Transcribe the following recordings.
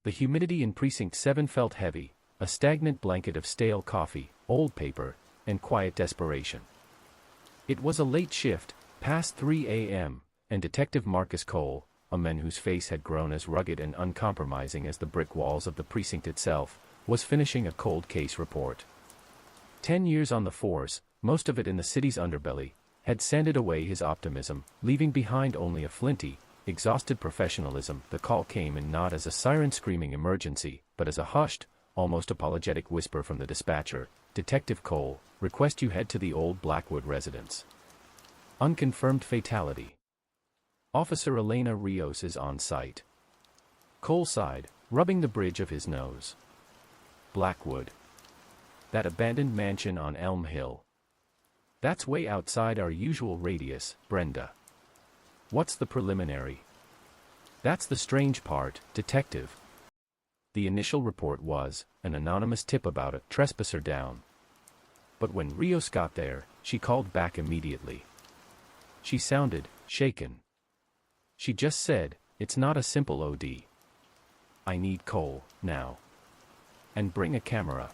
The humidity in Precinct 7 felt heavy, a stagnant blanket of stale coffee, old paper, and quiet desperation. It was a late shift, past 3 a.m., and Detective Marcus Cole, a man whose face had grown as rugged and uncompromising as the brick walls of the precinct itself, was finishing a cold case report. 10 years on the force, most of it in the city's underbelly, had sanded away his optimism, leaving behind only a flinty, exhausted professionalism. The call came in not as a siren screaming emergency, but as a hushed, almost apologetic whisper from the dispatcher. "Detective Cole, request you head to the old Blackwood residence. Unconfirmed fatality. Officer Elena Rios is on site." Cole sighed, rubbing the bridge of his nose. Blackwood. That abandoned mansion on Elm Hill. That's way outside our usual radius, Brenda. What's the preliminary? That's the strange part, Detective. The initial report was an anonymous tip about a trespasser down. But when Rios got there, she called back immediately. She sounded shaken. She just said, "It's not a simple OD. I need Cole, now. And bring a camera."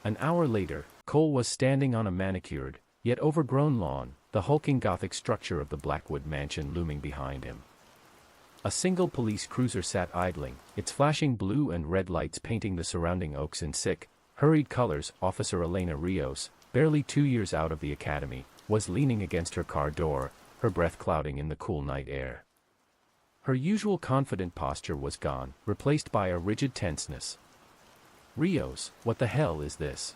An hour later, Cole was standing on a manicured, yet overgrown lawn, the hulking Gothic structure of the Blackwood mansion looming behind him. A single police cruiser sat idling, its flashing blue and red lights painting the surrounding oaks in sick, hurried colors. Officer Elena Rios, barely 2 years out of the academy, was leaning against her car door, her breath clouding in the cool night air. Her usual confident posture was gone, replaced by a rigid tenseness. "Rios, what the hell is this?"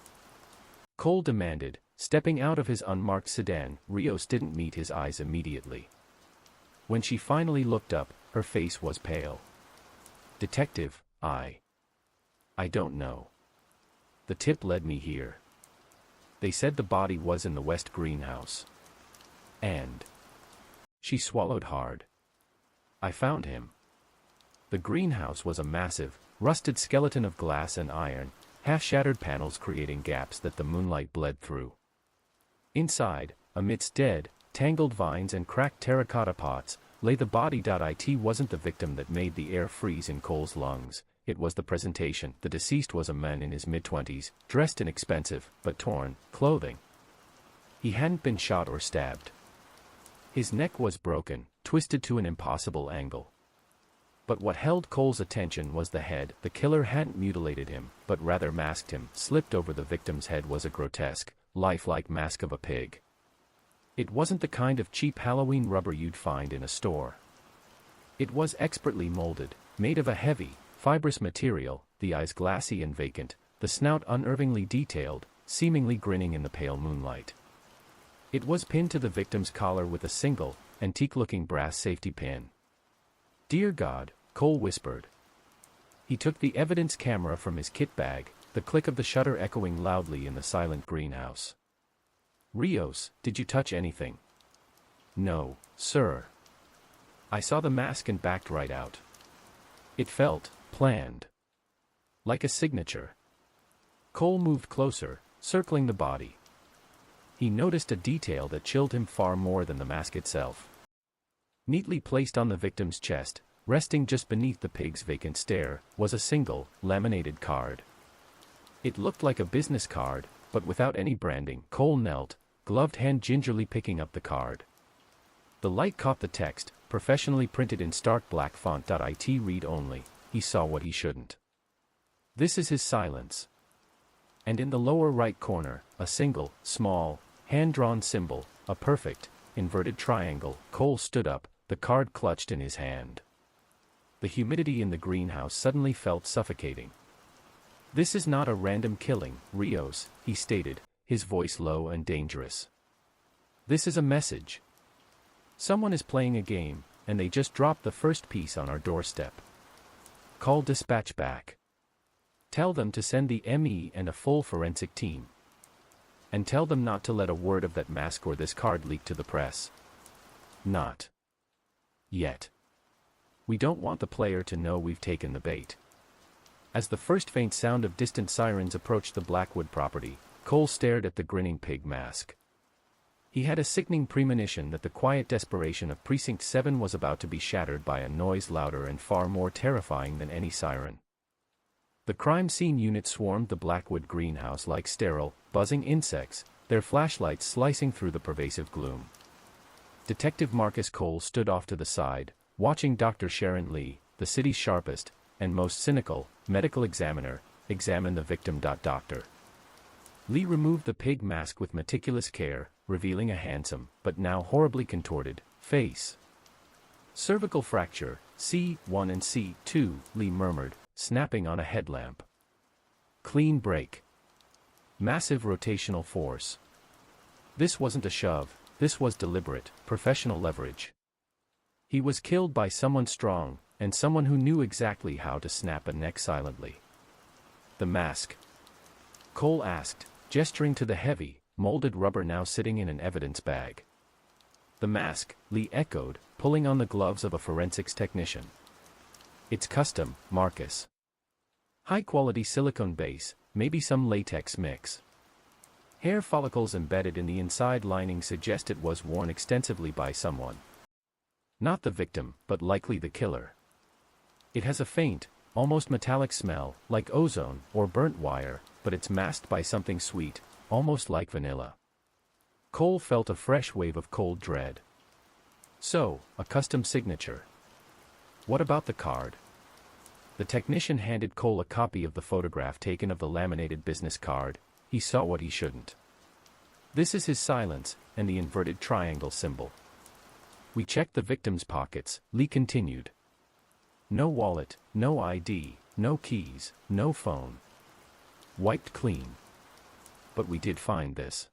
Cole demanded, stepping out of his unmarked sedan. Rios didn't meet his eyes immediately. When she finally looked up, her face was pale. "Detective, I don't know. The tip led me here. They said the body was in the west greenhouse. And..." She swallowed hard. "I found him." The greenhouse was a massive, rusted skeleton of glass and iron, half-shattered panels creating gaps that the moonlight bled through. Inside, amidst dead, tangled vines and cracked terracotta pots, lay the body. It wasn't the victim that made the air freeze in Cole's lungs, it was the presentation. The deceased was a man in his mid-20s, dressed in expensive, but torn, clothing. He hadn't been shot or stabbed. His neck was broken, twisted to an impossible angle. But what held Cole's attention was the head. The killer hadn't mutilated him, but rather masked him. Slipped over the victim's head was a grotesque, lifelike mask of a pig. It wasn't the kind of cheap Halloween rubber you'd find in a store. It was expertly molded, made of a heavy, fibrous material, the eyes glassy and vacant, the snout unervingly detailed, seemingly grinning in the pale moonlight. It was pinned to the victim's collar with a single, antique-looking brass safety pin. "Dear God," Cole whispered. He took the evidence camera from his kit bag, the click of the shutter echoing loudly in the silent greenhouse. "Rios, did you touch anything?" "No, sir. I saw the mask and backed right out. It felt planned. Like a signature." Cole moved closer, circling the body. He noticed a detail that chilled him far more than the mask itself. Neatly placed on the victim's chest, resting just beneath the pig's vacant stare, was a single, laminated card. It looked like a business card, but without any branding. Cole knelt, gloved hand gingerly picking up the card. The light caught the text, professionally printed in stark black font. It read only. He saw what he shouldn't. "This is his silence." And in the lower right corner, a single, small, hand-drawn symbol, a perfect, inverted triangle. Cole stood up, the card clutched in his hand. The humidity in the greenhouse suddenly felt suffocating. "This is not a random killing, Rios," he stated, his voice low and dangerous. "This is a message. Someone is playing a game, and they just dropped the first piece on our doorstep. Call dispatch back. Tell them to send the ME and a full forensic team. And tell them not to let a word of that mask or this card leak to the press. Not yet. We don't want the player to know we've taken the bait." As the first faint sound of distant sirens approached the Blackwood property, Cole stared at the grinning pig mask. He had a sickening premonition that the quiet desperation of Precinct 7 was about to be shattered by a noise louder and far more terrifying than any siren. The crime scene unit swarmed the Blackwood greenhouse like sterile, buzzing insects, their flashlights slicing through the pervasive gloom. Detective Marcus Cole stood off to the side, watching Dr. Sharon Lee, the city's sharpest, and most cynical, medical examiner, examine the victim. Dr. Lee removed the pig mask with meticulous care, revealing a handsome, but now horribly contorted, face. Cervical fracture, C1 and C2, Lee murmured, snapping on a headlamp. Clean break. Massive rotational force. This wasn't a shove, this was deliberate, professional leverage. He was killed by someone strong, and someone who knew exactly how to snap a neck silently. The mask? Cole asked, gesturing to the heavy, molded rubber now sitting in an evidence bag. The mask, Lee echoed, pulling on the gloves of a forensics technician. It's custom, Marcus. High-quality silicone base, maybe some latex mix. Hair follicles embedded in the inside lining suggest it was worn extensively by someone. Not the victim, but likely the killer. It has a faint, almost metallic smell, like ozone or burnt wire, but it's masked by something sweet, almost like vanilla. Cole felt a fresh wave of cold dread. So, a custom signature. What about the card? The technician handed Cole a copy of the photograph taken of the laminated business card. He saw what he shouldn't. This is his silence, and the inverted triangle symbol. We checked the victim's pockets, Lee continued. No wallet, no ID, no keys, no phone. Wiped clean. But we did find this.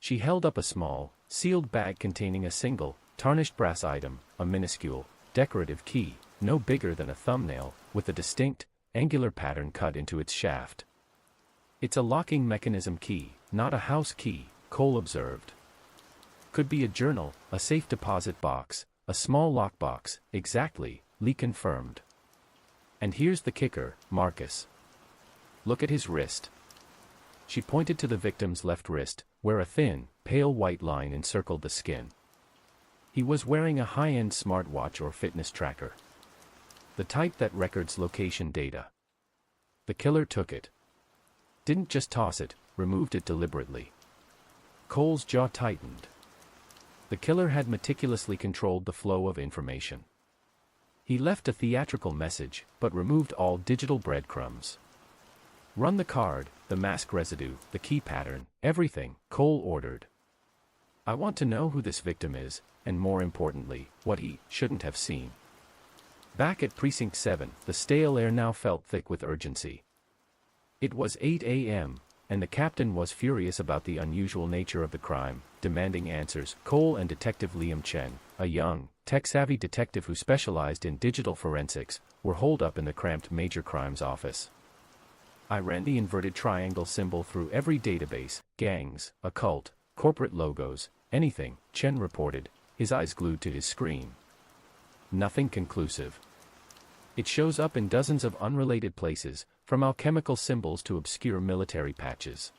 She held up a small, sealed bag containing a single, tarnished brass item, a minuscule, decorative key, no bigger than a thumbnail, with a distinct, angular pattern cut into its shaft. It's a locking mechanism key, not a house key, Cole observed. Could be a journal, a safe deposit box, a small lockbox, exactly, Lee confirmed. And here's the kicker, Marcus. Look at his wrist. She pointed to the victim's left wrist, where a thin, pale white line encircled the skin. He was wearing a high-end smartwatch or fitness tracker. The type that records location data. The killer took it. Didn't just toss it, removed it deliberately. Cole's jaw tightened. The killer had meticulously controlled the flow of information. He left a theatrical message, but removed all digital breadcrumbs. Run the card, the mask residue, the key pattern, everything, Cole ordered. I want to know who this victim is, and more importantly, what he shouldn't have seen. Back at Precinct 7, the stale air now felt thick with urgency. It was 8 a.m., and the captain was furious about the unusual nature of the crime, demanding answers. Cole and Detective Liam Chen, a young, tech-savvy detective who specialized in digital forensics, were holed up in the cramped Major Crimes office. I ran the inverted triangle symbol through every database, gangs, occult, corporate logos, anything, Chen reported, his eyes glued to his screen. Nothing conclusive. It shows up in dozens of unrelated places, from alchemical symbols to obscure military patches.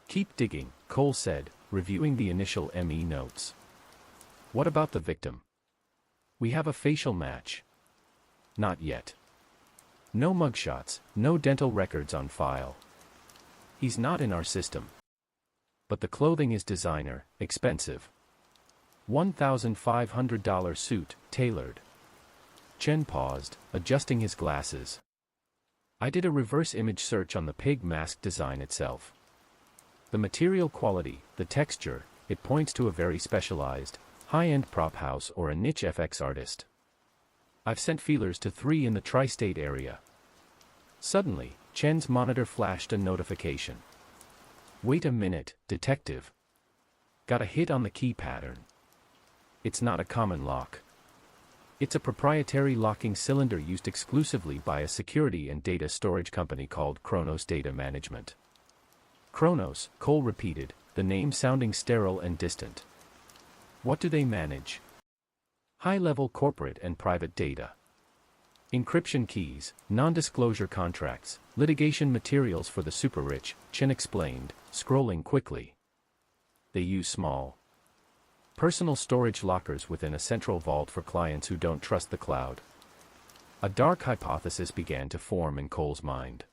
Keep digging, Cole said, reviewing the initial ME notes. What about the victim? We have a facial match. Not yet. No mugshots, no dental records on file. He's not in our system. But the clothing is designer, expensive. $1,500 suit, tailored. Chen paused, adjusting his glasses. I did a reverse image search on the pig mask design itself. The material quality, the texture, it points to a very specialized, high-end prop house or a niche FX artist. I've sent feelers to 3 in the tri-state area. Suddenly, Chen's monitor flashed a notification. Wait a minute, detective. Got a hit on the key pattern. It's not a common lock. It's a proprietary locking cylinder used exclusively by a security and data storage company called Kronos Data Management. Kronos, Cole repeated, the name sounding sterile and distant. What do they manage? High-level corporate and private data. Encryption keys, non-disclosure contracts, litigation materials for the super-rich, Chen explained, scrolling quickly. They use small, personal storage lockers within a central vault for clients who don't trust the cloud. A dark hypothesis began to form in Cole's mind.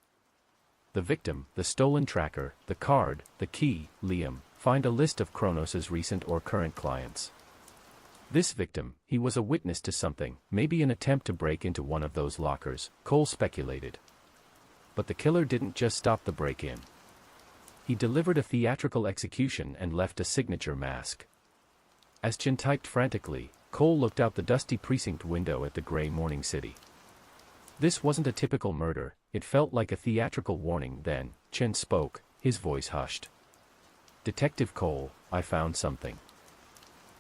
The victim, the stolen tracker, the card, the key, Liam, find a list of Kronos's recent or current clients. This victim, he was a witness to something, maybe an attempt to break into one of those lockers, Cole speculated. But the killer didn't just stop the break-in. He delivered a theatrical execution and left a signature mask. As Chen typed frantically, Cole looked out the dusty precinct window at the gray morning city. This wasn't a typical murder, it felt like a theatrical warning. Then, Chen spoke, his voice hushed. "Detective Cole, I found something.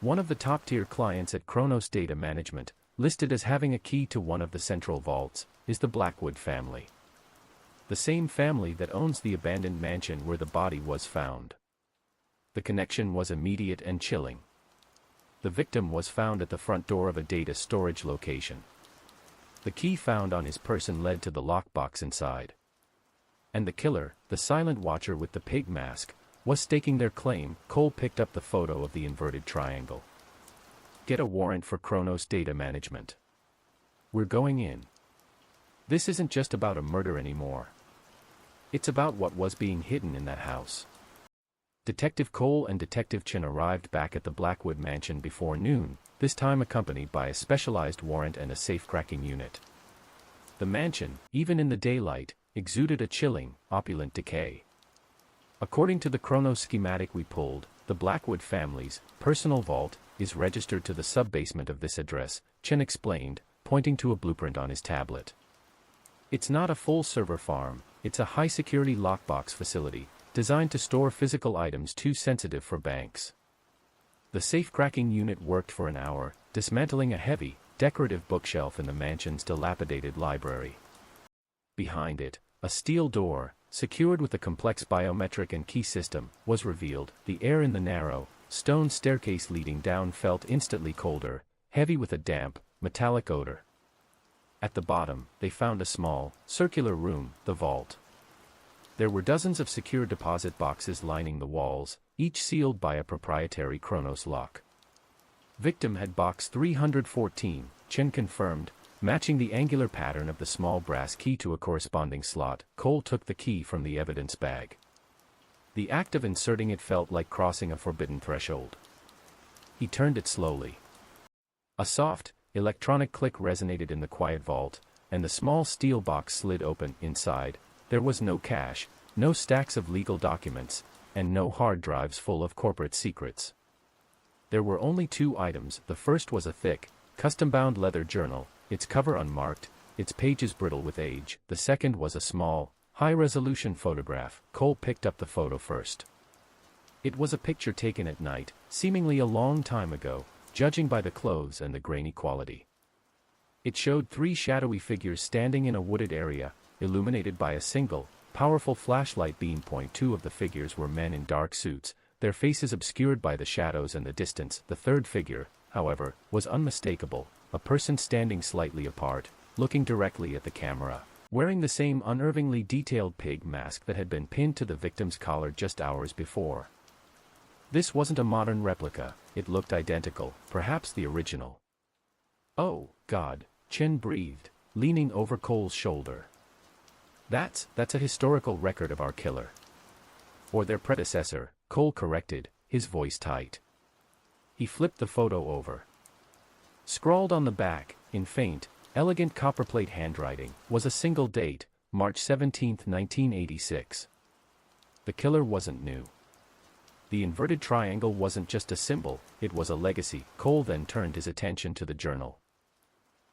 One of the top-tier clients at Kronos Data Management, listed as having a key to one of the central vaults, is the Blackwood family. The same family that owns the abandoned mansion where the body was found." The connection was immediate and chilling. The victim was found at the front door of a data storage location. The key found on his person led to the lockbox inside. And the killer, the silent watcher with the pig mask, was staking their claim. Cole picked up the photo of the inverted triangle. "Get a warrant for Kronos Data Management. We're going in. This isn't just about a murder anymore. It's about what was being hidden in that house." Detective Cole and Detective Chen arrived back at the Blackwood mansion before noon, this time accompanied by a specialized warrant and a safe-cracking unit. The mansion, even in the daylight, exuded a chilling, opulent decay. "According to the Kronos schematic we pulled, the Blackwood family's personal vault is registered to the sub-basement of this address," Chen explained, pointing to a blueprint on his tablet. "It's not a full server farm, it's a high-security lockbox facility, designed to store physical items too sensitive for banks." The safe-cracking unit worked for an hour, dismantling a heavy, decorative bookshelf in the mansion's dilapidated library. Behind it, a steel door, secured with a complex biometric and key system, was revealed. The air in the narrow, stone staircase leading down felt instantly colder, heavy with a damp, metallic odor. At the bottom, they found a small, circular room, the vault. There were dozens of secure deposit boxes lining the walls, each sealed by a proprietary Kronos lock. Victim had box 314, Chen confirmed, matching the angular pattern of the small brass key to a corresponding slot. Cole took the key from the evidence bag. The act of inserting it felt like crossing a forbidden threshold. He turned it slowly. A soft, electronic click resonated in the quiet vault, and the small steel box slid open. Inside, there was no cash, no stacks of legal documents, and no hard drives full of corporate secrets. There were only two items. The first was a thick, custom-bound leather journal, its cover unmarked, its pages brittle with age. The second was a small, high-resolution photograph. Cole picked up the photo first. It was a picture taken at night, seemingly a long time ago, judging by the clothes and the grainy quality. It showed three shadowy figures standing in a wooded area, illuminated by a single, powerful flashlight beam. Two of the figures were men in dark suits, their faces obscured by the shadows and the distance. The third figure, however, was unmistakable, a person standing slightly apart, looking directly at the camera, wearing the same unnervingly detailed pig mask that had been pinned to the victim's collar just hours before. This wasn't a modern replica, it looked identical, perhaps the original. "Oh, God," Chen breathed, leaning over Cole's shoulder. That's a historical record of our killer." "Or their predecessor," Cole corrected, his voice tight. He flipped the photo over. Scrawled on the back, in faint, elegant copperplate handwriting, was a single date, March 17, 1986. The killer wasn't new. The inverted triangle wasn't just a symbol, it was a legacy. Cole then turned his attention to the journal.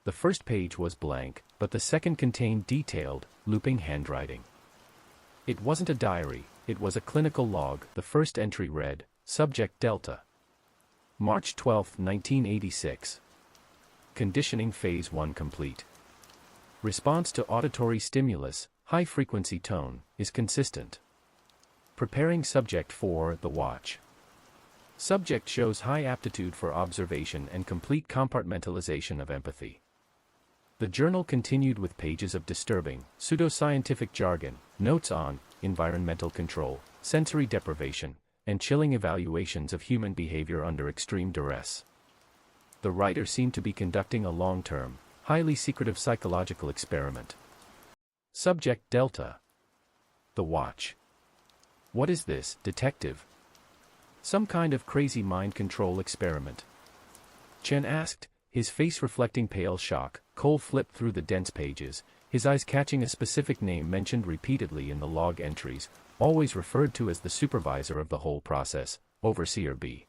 The first page was blank, but the second contained detailed, looping handwriting. It wasn't a diary, it was a clinical log. The first entry read, "Subject Delta. March 12, 1986. Conditioning Phase 1 complete. Response to auditory stimulus, high-frequency tone, is consistent. Preparing subject for the watch. Subject shows high aptitude for observation and complete compartmentalization of empathy." The journal continued with pages of disturbing, pseudoscientific jargon, notes on environmental control, sensory deprivation, and chilling evaluations of human behavior under extreme duress. The writer seemed to be conducting a long-term, highly secretive psychological experiment. Subject Delta. The watch. What is this, detective? Some kind of crazy mind control experiment? Chen asked, his face reflecting pale shock. Cole flipped through the dense pages, his eyes catching a specific name mentioned repeatedly in the log entries, always referred to as the supervisor of the whole process, Overseer B.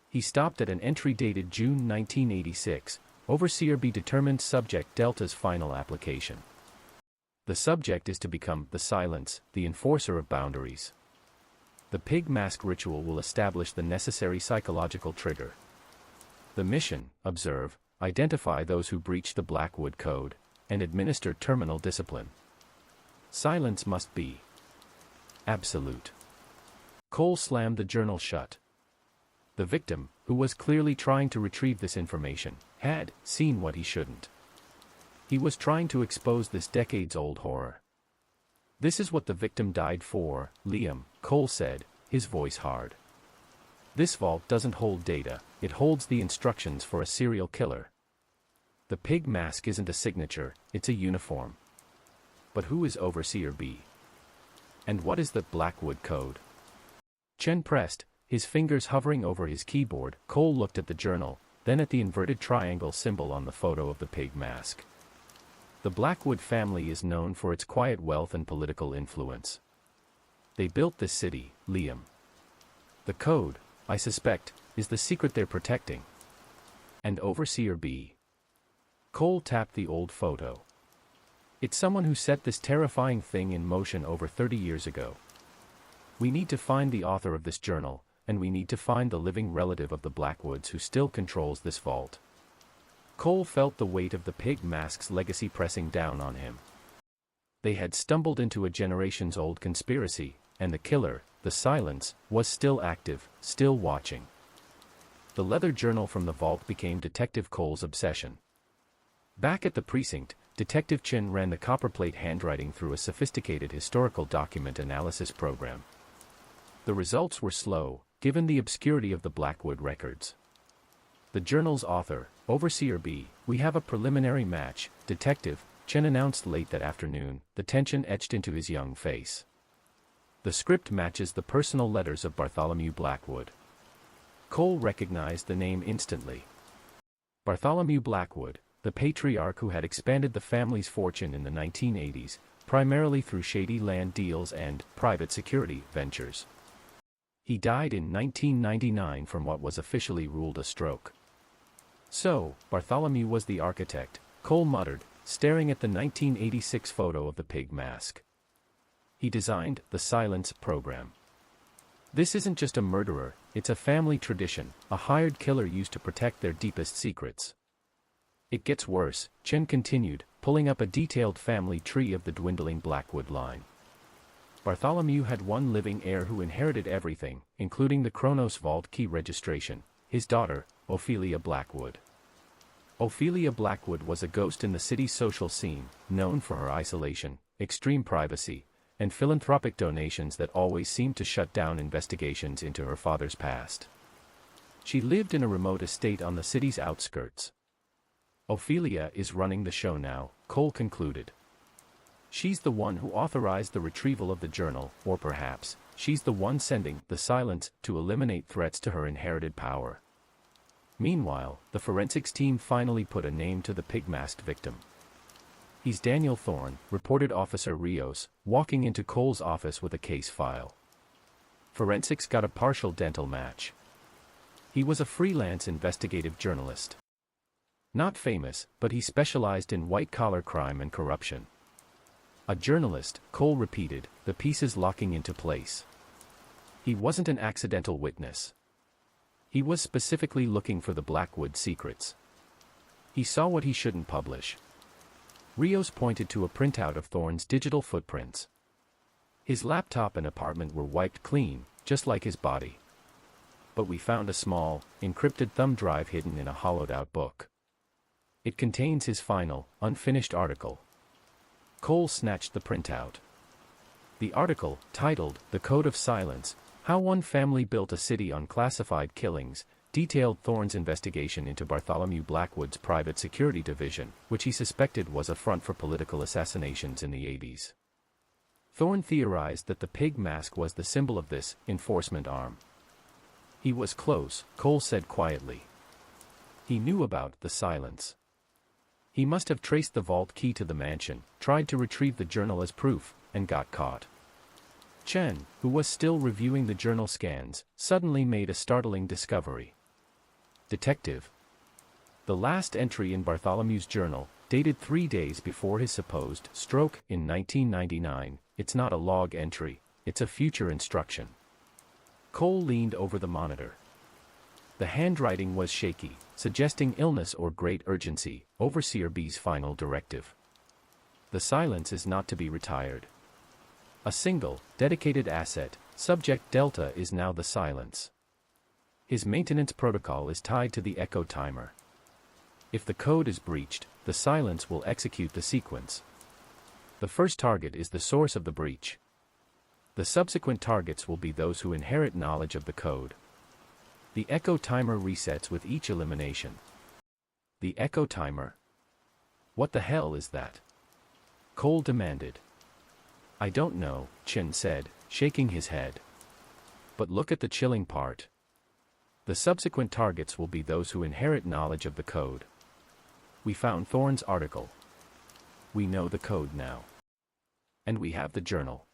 He stopped at an entry dated June 1986, Overseer B determined subject Delta's final application. The subject is to become the Silence, the enforcer of boundaries. The pig mask ritual will establish the necessary psychological trigger. The mission, observe, identify those who breach the Blackwood Code, and administer terminal discipline. Silence must be absolute. Cole slammed the journal shut. The victim, who was clearly trying to retrieve this information, had seen what he shouldn't. He was trying to expose this decades-old horror. This is what the victim died for, Liam, Cole said, his voice hard. This vault doesn't hold data, it holds the instructions for a serial killer. The pig mask isn't a signature, it's a uniform. But who is Overseer B? And what is the Blackwood Code? Chen pressed, his fingers hovering over his keyboard. Cole looked at the journal, then at the inverted triangle symbol on the photo of the pig mask. The Blackwood family is known for its quiet wealth and political influence. They built this city, Liam. The code, I suspect, is the secret they're protecting. And Overseer B. Cole tapped the old photo. It's someone who set this terrifying thing in motion over 30 years ago. We need to find the author of this journal, and we need to find the living relative of the Blackwoods who still controls this vault. Cole felt the weight of the pig mask's legacy pressing down on him. They had stumbled into a generations-old conspiracy, and the killer, the Silence, was still active, still watching. The leather journal from the vault became Detective Cole's obsession. Back at the precinct, Detective Chin ran the copperplate handwriting through a sophisticated historical document analysis program. The results were slow, given the obscurity of the Blackwood records. The journal's author, Overseer B, we have a preliminary match, Detective, Chen announced late that afternoon, the tension etched into his young face. The script matches the personal letters of Bartholomew Blackwood. Cole recognized the name instantly. Bartholomew Blackwood, the patriarch who had expanded the family's fortune in the 1980s, primarily through shady land deals and private security ventures. He died in 1999 from what was officially ruled a stroke. So, Bartholomew was the architect, Cole muttered, staring at the 1986 photo of the pig mask. He designed the Silence program. This isn't just a murderer, it's a family tradition, a hired killer used to protect their deepest secrets. It gets worse, Chen continued, pulling up a detailed family tree of the dwindling Blackwood line. Bartholomew had one living heir who inherited everything, including the Kronos Vault key registration, his daughter, Ophelia Blackwood. Ophelia Blackwood was a ghost in the city's social scene, known for her isolation, extreme privacy, and philanthropic donations that always seemed to shut down investigations into her father's past. She lived in a remote estate on the city's outskirts. Ophelia is running the show now, Cole concluded. She's the one who authorized the retrieval of the journal, or perhaps, she's the one sending the Silence to eliminate threats to her inherited power. Meanwhile, the forensics team finally put a name to the pig-masked victim. He's Daniel Thorne, reported Officer Rios, walking into Cole's office with a case file. Forensics got a partial dental match. He was a freelance investigative journalist. Not famous, but he specialized in white-collar crime and corruption. A journalist, Cole repeated, the pieces locking into place. He wasn't an accidental witness. He was specifically looking for the Blackwood secrets. He saw what he shouldn't publish. Rios pointed to a printout of Thorne's digital footprints. His laptop and apartment were wiped clean, just like his body. But we found a small, encrypted thumb drive hidden in a hollowed-out book. It contains his final, unfinished article. Cole snatched the printout. The article, titled The Code of Silence, How one family built a city on classified killings, detailed Thorne's investigation into Bartholomew Blackwood's private security division, which he suspected was a front for political assassinations in the 80s. Thorne theorized that the pig mask was the symbol of this enforcement arm. He was close, Cole said quietly. He knew about the silence. He must have traced the vault key to the mansion, tried to retrieve the journal as proof, and got caught. Chen, who was still reviewing the journal scans, suddenly made a startling discovery. Detective. The last entry in Bartholomew's journal, dated 3 days before his supposed stroke in 1999, it's not a log entry, it's a future instruction. Cole leaned over the monitor. The handwriting was shaky, suggesting illness or great urgency, Overseer B's final directive. The silence is not to be retired. A single, dedicated asset, Subject Delta is now the silence. His maintenance protocol is tied to the echo timer. If the code is breached, the silence will execute the sequence. The first target is the source of the breach. The subsequent targets will be those who inherit knowledge of the code. The echo timer resets with each elimination. The echo timer? What the hell is that? Cole demanded. I don't know, Chen said, shaking his head. But look at the chilling part. The subsequent targets will be those who inherit knowledge of the code. We found Thorne's article. We know the code now. And we have the journal.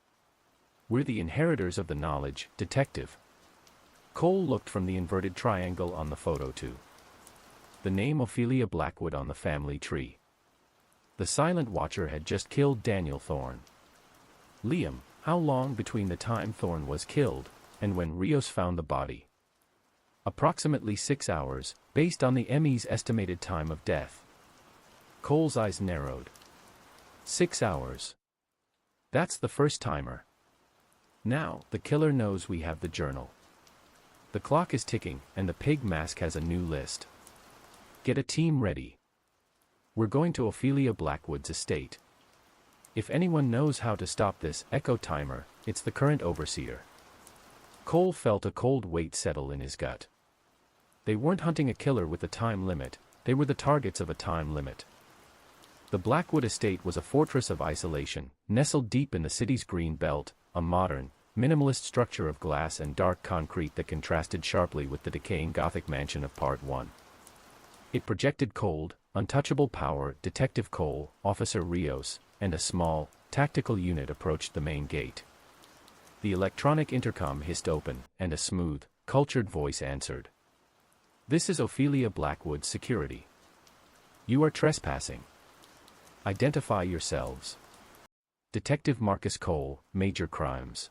We're the inheritors of the knowledge, detective. Cole looked from the inverted triangle on the photo to the name Ophelia Blackwood on the family tree. The silent watcher had just killed Daniel Thorne. Liam, how long between the time Thorne was killed and when Rios found the body? Approximately 6 hours, based on the ME's estimated time of death. Cole's eyes narrowed. 6 hours. That's the first timer. Now, the killer knows we have the journal. The clock is ticking, and the pig mask has a new list. Get a team ready. We're going to Ophelia Blackwood's estate. If anyone knows how to stop this echo timer, it's the current overseer. Cole felt a cold weight settle in his gut. They weren't hunting a killer with a time limit, they were the targets of a time limit. The Blackwood estate was a fortress of isolation, nestled deep in the city's green belt, a modern, minimalist structure of glass and dark concrete that contrasted sharply with the decaying Gothic mansion of Part 1. It projected cold, untouchable power. Detective Cole, Officer Rios, and a small, tactical unit approached the main gate. The electronic intercom hissed open, and a smooth, cultured voice answered. This is Ophelia Blackwood's security. You are trespassing. Identify yourselves. Detective Marcus Cole, Major Crimes.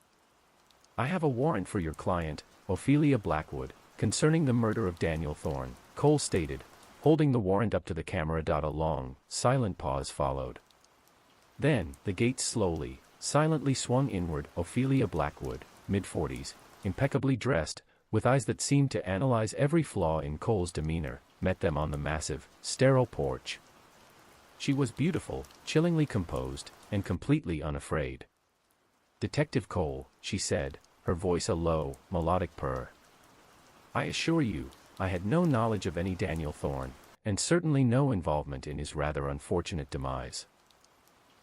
I have a warrant for your client, Ophelia Blackwood, concerning the murder of Daniel Thorne, Cole stated, holding the warrant up to the camera. A long, silent pause followed. Then, the gates slowly, silently swung inward. Ophelia Blackwood, mid-40s, impeccably dressed, with eyes that seemed to analyze every flaw in Cole's demeanor, met them on the massive, sterile porch. She was beautiful, chillingly composed, and completely unafraid. Detective Cole, she said, her voice a low, melodic purr. I assure you, I had no knowledge of any Daniel Thorne, and certainly no involvement in his rather unfortunate demise.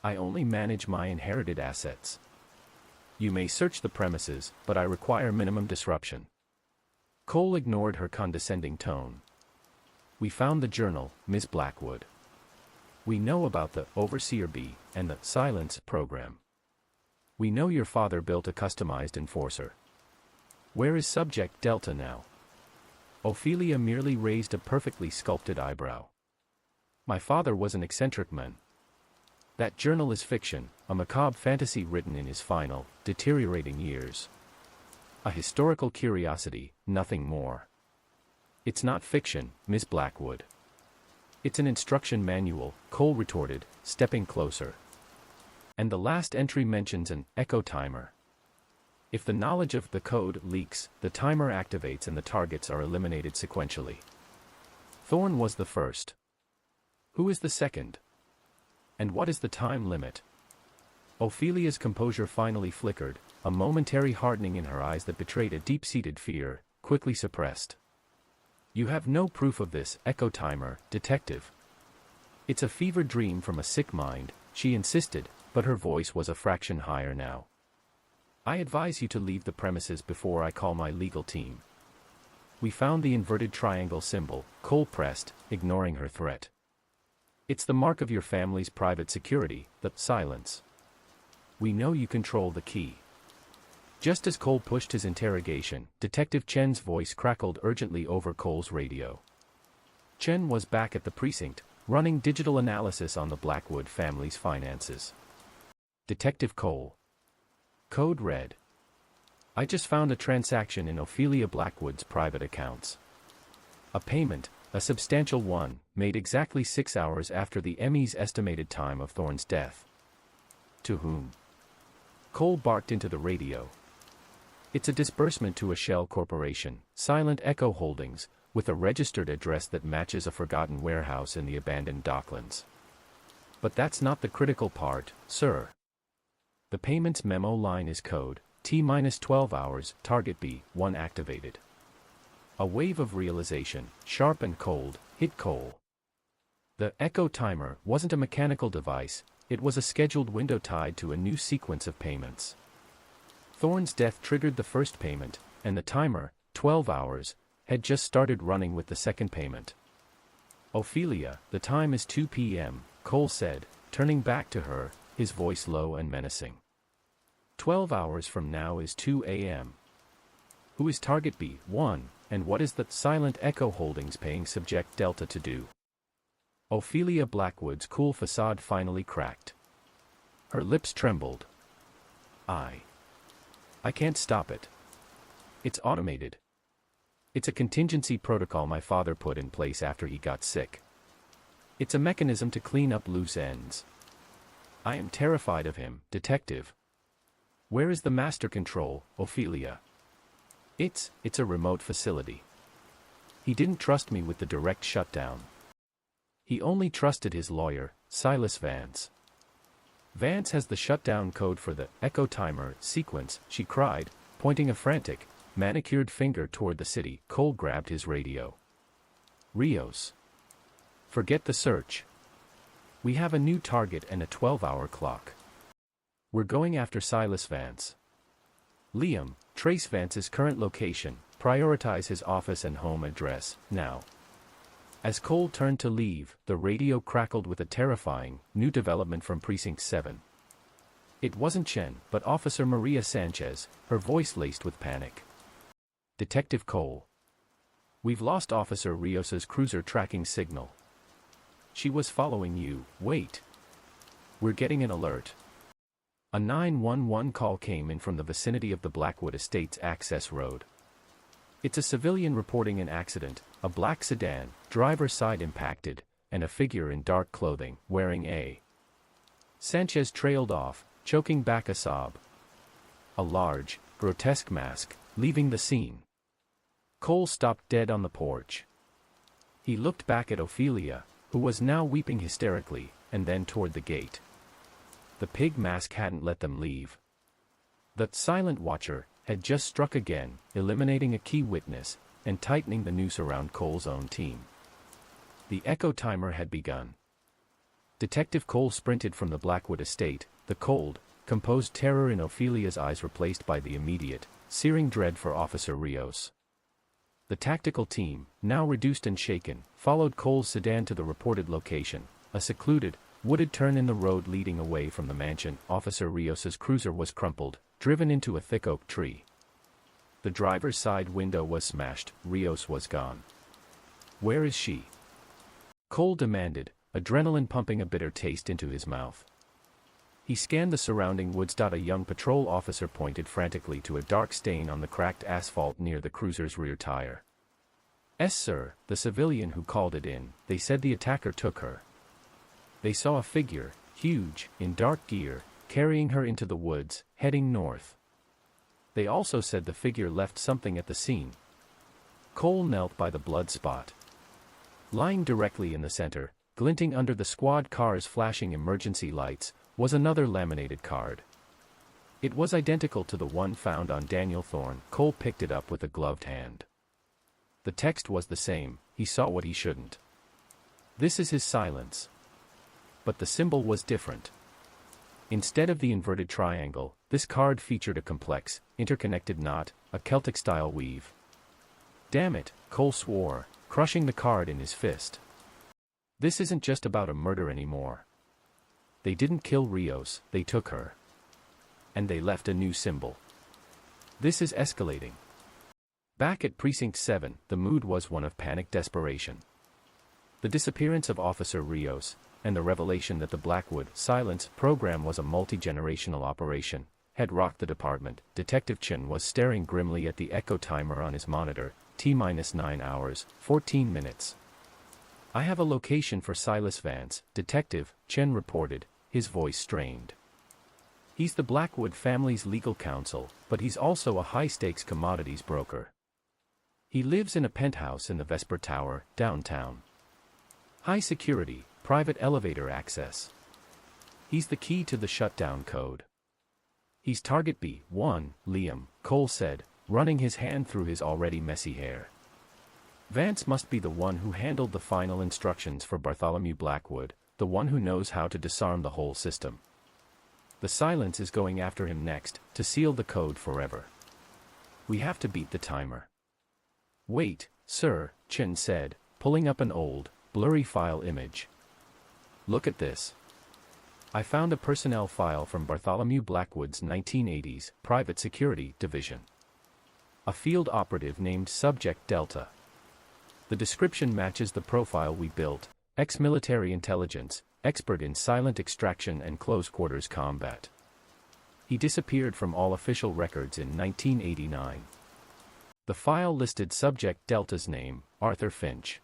I only manage my inherited assets. You may search the premises, but I require minimum disruption. Cole ignored her condescending tone. We found the journal, Miss Blackwood. We know about the Overseer B and the Silence program. We know your father built a customized enforcer. Where is Subject Delta now? Ophelia merely raised a perfectly sculpted eyebrow. My father was an eccentric man. That journal is fiction, a macabre fantasy written in his final, deteriorating years. A historical curiosity, nothing more. It's not fiction, Miss Blackwood. It's an instruction manual, Cole retorted, stepping closer. And the last entry mentions an echo timer. If the knowledge of the code leaks, the timer activates and the targets are eliminated sequentially. Thorne was the first. Who is the second? And what is the time limit? Ophelia's composure finally flickered, a momentary hardening in her eyes that betrayed a deep-seated fear, quickly suppressed. "You have no proof of this, Echo Timer, detective." "It's a fevered dream from a sick mind," she insisted, but her voice was a fraction higher now. "I advise you to leave the premises before I call my legal team." "We found the inverted triangle symbol," Cole pressed, ignoring her threat. "It's the mark of your family's private security," the silence. "We know you control the key." Just as Cole pushed his interrogation, Detective Chen's voice crackled urgently over Cole's radio. Chen was back at the precinct, running digital analysis on the Blackwood family's finances. "Detective Cole." Code red. "I just found a transaction in Ophelia Blackwood's private accounts. A payment, a substantial one, made exactly 6 hours after the Emmy's estimated time of Thorne's death." "To whom?" Cole barked into the radio. "It's a disbursement to a shell corporation, Silent Echo Holdings, with a registered address that matches a forgotten warehouse in the abandoned docklands." "But that's not the critical part, sir. The payment's memo line is code T-12 hours, target B1 activated." A wave of realization, sharp and cold, hit Cole. The Echo Timer wasn't a mechanical device, it was a scheduled window tied to a new sequence of payments. Thorne's death triggered the first payment, and the timer, 12 hours, had just started running with the second payment. "Ophelia, the time is 2 p.m., Cole said, turning back to her, his voice low and menacing. 12 hours from now is 2 a.m. Who is target B1, and what is the Silent Echo Holdings paying subject Delta to do?" Ophelia Blackwood's cool facade finally cracked. Her lips trembled. I can't stop it. It's automated. It's a contingency protocol my father put in place after he got sick. It's a mechanism to clean up loose ends. I am terrified of him, detective. Where is the master control, Ophelia? It's a remote facility. He didn't trust me with the direct shutdown. He only trusted his lawyer, Silas Vance. Vance has the shutdown code for the Echo Timer sequence, she cried, pointing a frantic, manicured finger toward the city. Cole grabbed his radio. "Rios. Forget the search. We have a new target and a 12-hour clock. We're going after Silas Vance. Liam, trace Vance's current location, prioritize his office and home address, now." As Cole turned to leave, the radio crackled with a terrifying, new development from Precinct 7. It wasn't Chen, but Officer Maria Sanchez, her voice laced with panic. "Detective Cole. We've lost Officer Rios's cruiser tracking signal. She was following you, wait. We're getting an alert." A 911 call came in from the vicinity of the Blackwood Estates access road. "It's a civilian reporting an accident, a black sedan, driver side impacted, and a figure in dark clothing, wearing a..." Sanchez trailed off, choking back a sob. A large, grotesque mask, leaving the scene. Cole stopped dead on the porch. He looked back at Ophelia, who was now weeping hysterically, and then toward the gate. The pig mask hadn't let them leave. The silent watcher had just struck again, eliminating a key witness, and tightening the noose around Cole's own team. The Echo Timer had begun. Detective Cole sprinted from the Blackwood estate, the cold, composed terror in Ophelia's eyes replaced by the immediate, searing dread for Officer Rios. The tactical team, now reduced and shaken, followed Cole's sedan to the reported location, a secluded, wooded turn in the road leading away from the mansion. Officer Rios's cruiser was crumpled, driven into a thick oak tree. The driver's side window was smashed. Rios was gone. "Where is she?" Cole demanded, adrenaline pumping a bitter taste into his mouth. He scanned the surrounding woods. A young patrol officer pointed frantically to a dark stain on the cracked asphalt near the cruiser's rear tire. "Yes, sir, the civilian who called it in. They said the attacker took her. They saw a figure, huge, in dark gear, carrying her into the woods, heading north. They also said the figure left something at the scene." Cole knelt by the blood spot. Lying directly in the center, glinting under the squad car's flashing emergency lights, was another laminated card. It was identical to the one found on Daniel Thorne. Cole picked it up with a gloved hand. The text was the same. He saw what he shouldn't. This is his silence. But the symbol was different. Instead of the inverted triangle, this card featured a complex, interconnected knot, a Celtic-style weave. Damn it, Cole swore, crushing the card in his fist. This isn't just about a murder anymore. They didn't kill Rios, they took her. And they left a new symbol. This is escalating. Back at Precinct 7, the mood was one of panic desperation. The disappearance of Officer Rios, and the revelation that the Blackwood Silence program was a multi-generational operation, had rocked the department. Detective Chen was staring grimly at the echo timer on his monitor, T-9 hours, 14 minutes. I have a location for Silas Vance, Detective, Chen reported, his voice strained. He's the Blackwood family's legal counsel, but he's also a high-stakes commodities broker. He lives in a penthouse in the Vesper Tower, downtown. High security, private elevator access. He's the key to the shutdown code. He's target B1, Liam, Cole said, running his hand through his already messy hair. Vance must be the one who handled the final instructions for Bartholomew Blackwood, the one who knows how to disarm the whole system. The Silence is going after him next, to seal the code forever. We have to beat the timer. Wait, sir, Chen said, pulling up an old, blurry file image. Look at this. I found a personnel file from Bartholomew Blackwood's 1980s Private Security Division. A field operative named Subject Delta. The description matches the profile we built, ex-military intelligence, expert in silent extraction and close-quarters combat. He disappeared from all official records in 1989. The file listed Subject Delta's name, Arthur Finch.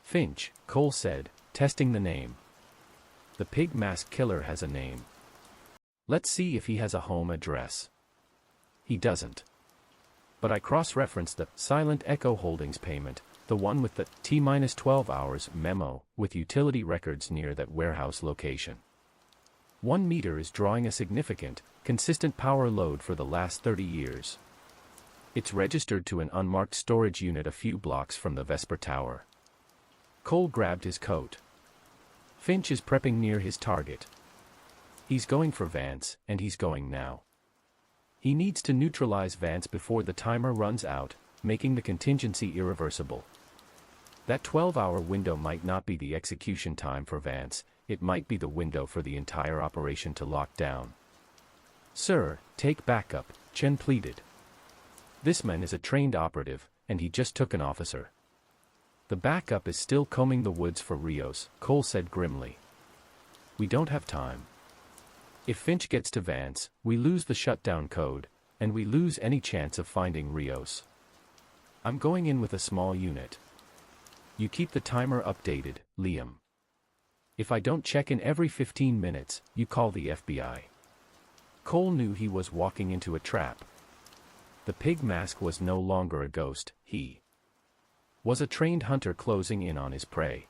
Finch, Cole said, testing the name. The pig mask killer has a name. Let's see if he has a home address. He doesn't. But I cross-referenced the Silent Echo Holdings payment, the one with the T-12 hours memo, with utility records near that warehouse location. 1 meter is drawing a significant, consistent power load for the last 30 years. It's registered to an unmarked storage unit a few blocks from the Vesper Tower. Cole grabbed his coat. Finch is prepping near his target. He's going for Vance, and he's going now. He needs to neutralize Vance before the timer runs out, making the contingency irreversible. That 12-hour window might not be the execution time for Vance, it might be the window for the entire operation to lock down. Sir, take backup, Chen pleaded. This man is a trained operative, and he just took an officer. The backup is still combing the woods for Rios, Cole said grimly. We don't have time. If Finch gets to Vance, we lose the shutdown code, and we lose any chance of finding Rios. I'm going in with a small unit. You keep the timer updated, Liam. If I don't check in every 15 minutes, you call the FBI. Cole knew he was walking into a trap. The pig mask was no longer a ghost, he was a trained hunter closing in on his prey.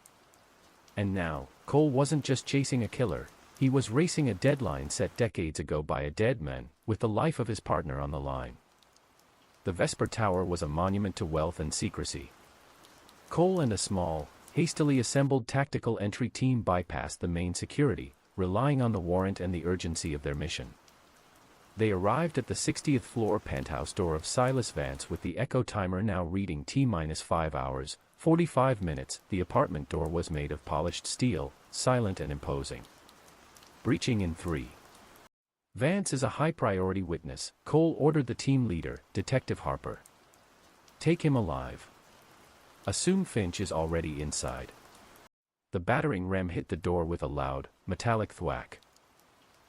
And now, Cole wasn't just chasing a killer, he was racing a deadline set decades ago by a dead man, with the life of his partner on the line. The Vesper Tower was a monument to wealth and secrecy. Cole and a small, hastily assembled tactical entry team bypassed the main security, relying on the warrant and the urgency of their mission. They arrived at the 60th floor penthouse door of Silas Vance with the echo timer now reading T-5 hours, 45 minutes. The apartment door was made of polished steel, silent and imposing. Breaching in 3. Vance is a high-priority witness, Cole ordered the team leader, Detective Harper. Take him alive. Assume Finch is already inside. The battering ram hit the door with a loud, metallic thwack.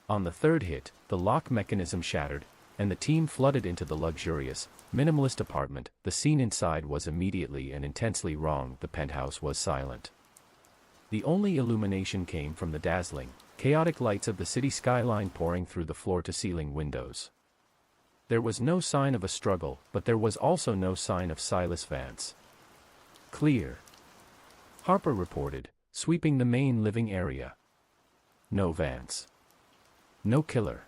On the third hit, the lock mechanism shattered, and the team flooded into the luxurious, minimalist apartment. The scene inside was immediately and intensely wrong. The penthouse was silent. The only illumination came from the dazzling, chaotic lights of the city skyline pouring through the floor-to-ceiling windows. There was no sign of a struggle, but there was also no sign of Silas Vance. Clear. Harper reported, sweeping the main living area. No Vance. No killer.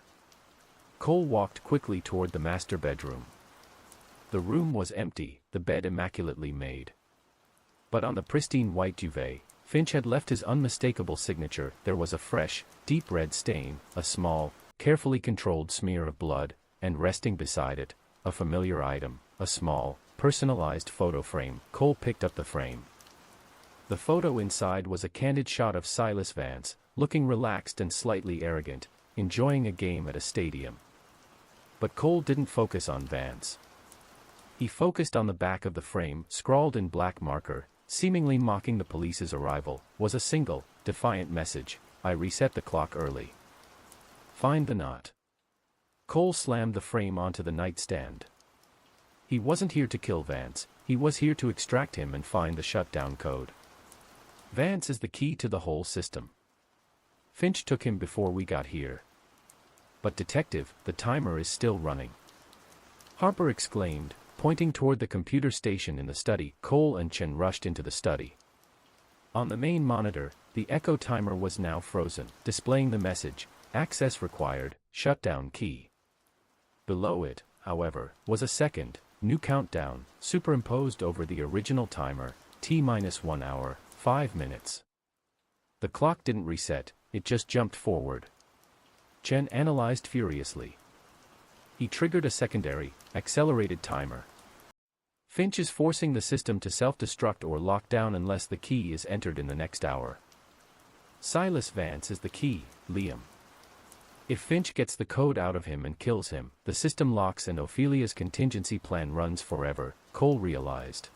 Cole walked quickly toward the master bedroom. The room was empty, the bed immaculately made. But on the pristine white duvet, Finch had left his unmistakable signature. There was a fresh, deep red stain, a small, carefully controlled smear of blood, and resting beside it, a familiar item, a small, personalized photo frame. Cole picked up the frame. The photo inside was a candid shot of Silas Vance, looking relaxed and slightly arrogant, enjoying a game at a stadium. But Cole didn't focus on Vance. He focused on the back of the frame. Scrawled in black marker, seemingly mocking the police's arrival, was a single, defiant message: "I reset the clock early. Find the knot." Cole slammed the frame onto the nightstand. He wasn't here to kill Vance, he was here to extract him and find the shutdown code. Vance is the key to the whole system. Finch took him before we got here. But detective, the timer is still running. Harper exclaimed, pointing toward the computer station in the study. Cole and Chen rushed into the study. On the main monitor, the echo timer was now frozen, displaying the message, "Access required, shutdown key." Below it, however, was a second, new countdown, superimposed over the original timer, T-1 hour, 5 minutes. The clock didn't reset, it just jumped forward. Chen analyzed furiously. He triggered a secondary, accelerated timer. Finch is forcing the system to self-destruct or lock down unless the key is entered in the next hour. Silas Vance is the key, Liam. If Finch gets the code out of him and kills him, the system locks and Ophelia's contingency plan runs forever, Cole realized.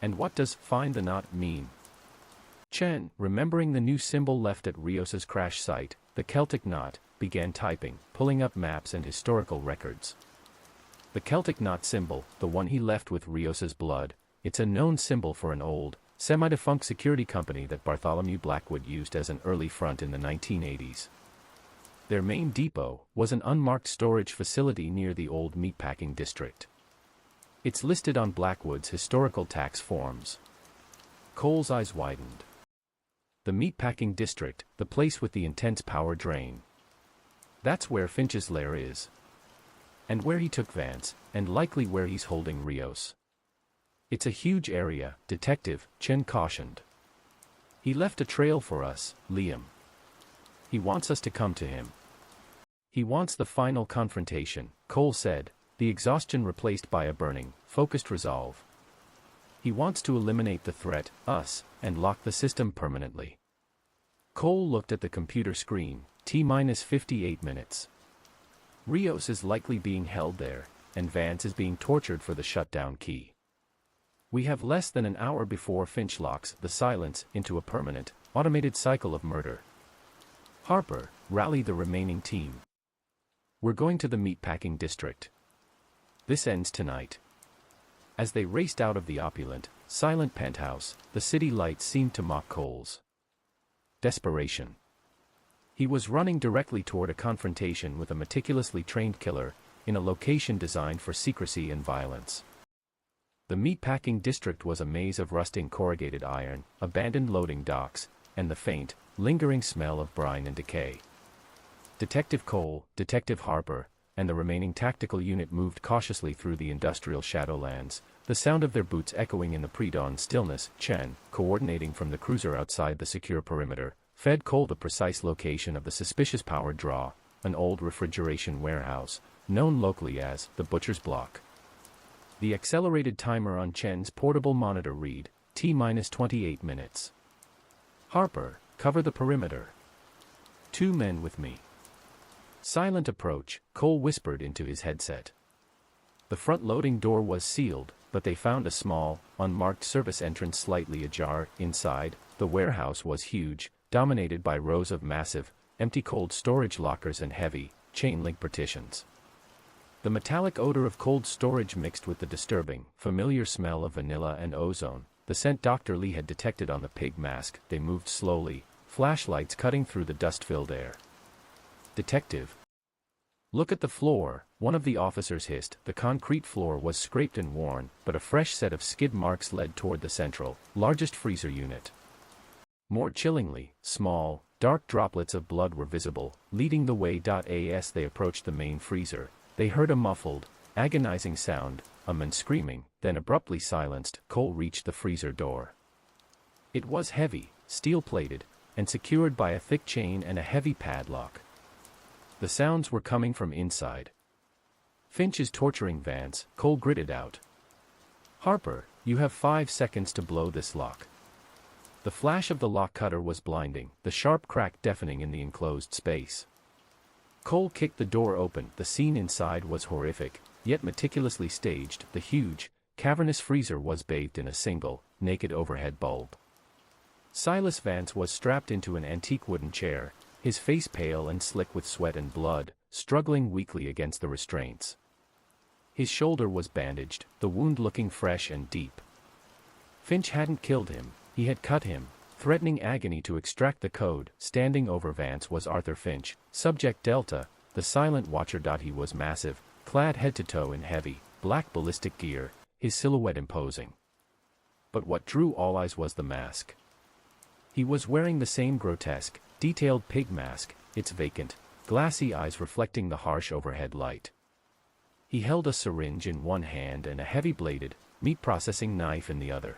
And what does "find the knot" mean? Chen, remembering the new symbol left at Rios's crash site, the Celtic knot, began typing, pulling up maps and historical records. The Celtic knot symbol, the one he left with Rios's blood, it's a known symbol for an old, semi-defunct security company that Bartholomew Blackwood used as an early front in the 1980s. Their main depot was an unmarked storage facility near the old meatpacking district. It's listed on Blackwood's historical tax forms. Cole's eyes widened. The meatpacking district, the place with the intense power drain. That's where Finch's lair is. And where he took Vance, and likely where he's holding Rios. It's a huge area, Detective, Chen cautioned. He left a trail for us, Liam. He wants us to come to him. He wants the final confrontation, Cole said, the exhaustion replaced by a burning, focused resolve. He wants to eliminate the threat, us, and lock the system permanently. Cole looked at the computer screen, T-58 minutes. Rios is likely being held there, and Vance is being tortured for the shutdown key. We have less than an hour before Finch locks the silence into a permanent, automated cycle of murder. Harper, rally the remaining team. We're going to the meatpacking district. This ends tonight. As they raced out of the opulent, silent penthouse, the city lights seemed to mock Cole's desperation. He was running directly toward a confrontation with a meticulously trained killer, in a location designed for secrecy and violence. The meatpacking district was a maze of rusting corrugated iron, abandoned loading docks, and the faint, lingering smell of brine and decay. Detective Cole, Detective Harper, and the remaining tactical unit moved cautiously through the industrial shadowlands, the sound of their boots echoing in the pre-dawn stillness. Chen, coordinating from the cruiser outside the secure perimeter, fed Cole the precise location of the suspicious power draw, an old refrigeration warehouse, known locally as the Butcher's Block. The accelerated timer on Chen's portable monitor read, T-28 minutes. Harper, cover the perimeter. 2 men with me. Silent approach, Cole whispered into his headset. The front-loading door was sealed, but they found a small, unmarked service entrance slightly ajar. Inside, the warehouse was huge, dominated by rows of massive, empty cold storage lockers and heavy, chain-link partitions. The metallic odor of cold storage mixed with the disturbing, familiar smell of vanilla and ozone, the scent Dr. Lee had detected on the pig mask. They moved slowly, flashlights cutting through the dust-filled air. Detective. Look at the floor, one of the officers hissed. The concrete floor was scraped and worn, but a fresh set of skid marks led toward the central, largest freezer unit. More chillingly, small, Dark droplets of blood were visible, leading the way. As they approached the main freezer, they heard a muffled, agonizing sound, a man screaming, then abruptly silenced. Cole reached the freezer door. It was heavy, steel-plated, and secured by a thick chain and a heavy padlock. The sounds were coming from inside. "Finch is torturing Vance," Cole gritted out. "Harper, you have 5 seconds to blow this lock." The flash of the lock cutter was blinding, the sharp crack deafening in the enclosed space. Cole kicked the door open. The scene inside was horrific, yet meticulously staged. The huge, cavernous freezer was bathed in a single, naked overhead bulb. Silas Vance was strapped into an antique wooden chair, his face pale and slick with sweat and blood, struggling weakly against the restraints. His shoulder was bandaged, the wound looking fresh and deep. Finch hadn't killed him, he had cut him, threatening agony to extract the code. Standing over Vance was Arthur Finch, Subject Delta, the silent watcher. He was massive, clad head to toe in heavy, black ballistic gear, his silhouette imposing. But what drew all eyes was the mask. He was wearing the same grotesque, detailed pig mask, its vacant, glassy eyes reflecting the harsh overhead light. He held a syringe in one hand and a heavy-bladed, meat-processing knife in the other.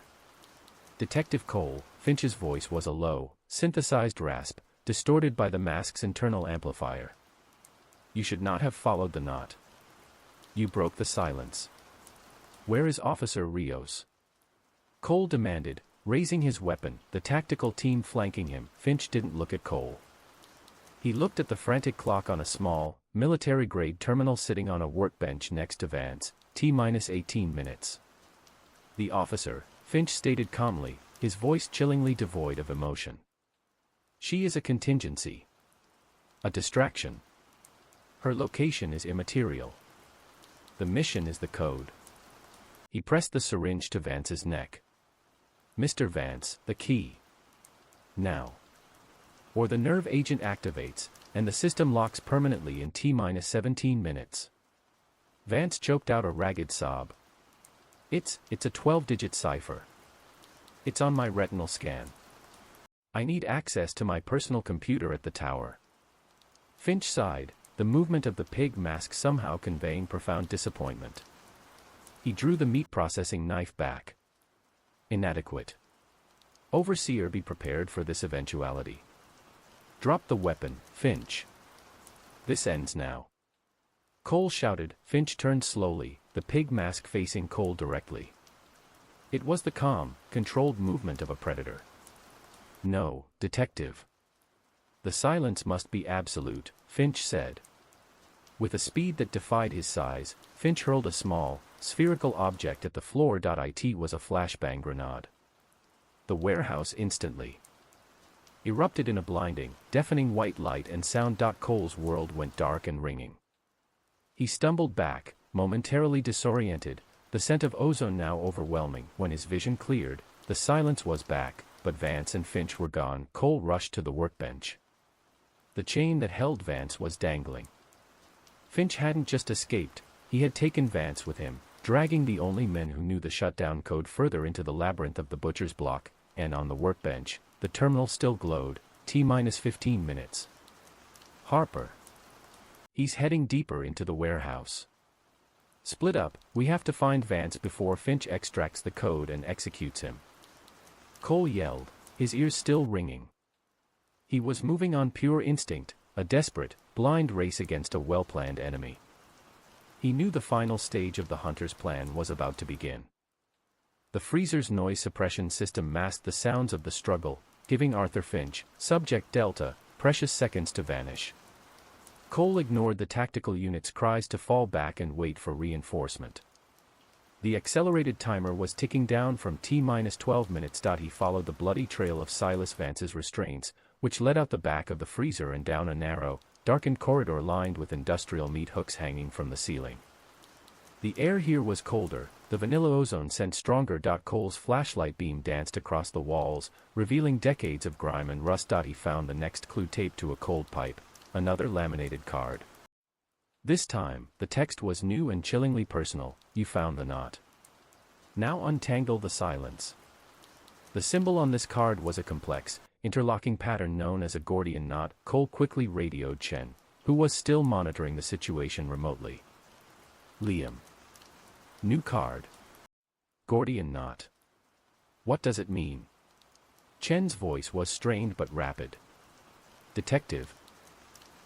"Detective Cole," Finch's voice was a low, synthesized rasp, distorted by the mask's internal amplifier. "You should not have followed the knot. You broke the silence. Where is Officer Rios?" Cole demanded, raising his weapon, the tactical team flanking him. Finch didn't look at Cole. He looked at the frantic clock on a small, military-grade terminal sitting on a workbench next to Vance. T-18 minutes. "The officer," Finch stated calmly, his voice chillingly devoid of emotion. "She is a contingency. A distraction. Her location is immaterial. The mission is the code." He pressed the syringe to Vance's neck. "Mr. Vance, the key. Now. Or the nerve agent activates, and the system locks permanently in T-17 minutes." Vance choked out a ragged sob. It's a 12-digit cipher. It's on my retinal scan. I need access to my personal computer at the tower." Finch sighed, the movement of the pig mask somehow conveying profound disappointment. He drew the meat-processing knife back. "Inadequate. Overseer, be prepared for this eventuality. Drop the weapon, Finch. This ends now." Cole shouted. Finch turned slowly, the pig mask facing Cole directly. It was the calm, controlled movement of a predator. "No, detective. The silence must be absolute," Finch said. With a speed that defied his size, Finch hurled a small, spherical object at the floor. It was a flashbang grenade. The warehouse instantly erupted in a blinding, deafening white light and sound. Cole's world went dark and ringing. He stumbled back, momentarily disoriented, the scent of ozone now overwhelming. When his vision cleared, the silence was back, but Vance and Finch were gone. Cole rushed to the workbench. The chain that held Vance was dangling. Finch hadn't just escaped, he had taken Vance with him, dragging the only men who knew the shutdown code further into the labyrinth of the butcher's block. And on the workbench, the terminal still glowed. T-15 minutes. "Harper. He's heading deeper into the warehouse. Split up, we have to find Vance before Finch extracts the code and executes him." Cole yelled, his ears still ringing. He was moving on pure instinct, a desperate, blind race against a well-planned enemy. He knew the final stage of the hunter's plan was about to begin. The freezer's noise suppression system masked the sounds of the struggle, giving Arthur Finch, Subject Delta, precious seconds to vanish. Cole ignored the tactical unit's cries to fall back and wait for reinforcement. The accelerated timer was ticking down from T-12 minutes. He followed the bloody trail of Silas Vance's restraints, which led out the back of the freezer and down a narrow, darkened corridor lined with industrial meat hooks hanging from the ceiling. The air here was colder, the vanilla ozone scent stronger. Cole's flashlight beam danced across the walls, revealing decades of grime and rust. He found the next clue taped to a cold pipe, another laminated card. This time, the text was new and chillingly personal. "You found the knot. Now untangle the silence." The symbol on this card was a complex, interlocking pattern known as a Gordian knot. Cole quickly radioed Chen, who was still monitoring the situation remotely. Liam. New card. Gordian knot. What does it mean? Chen's voice was strained but rapid. Detective.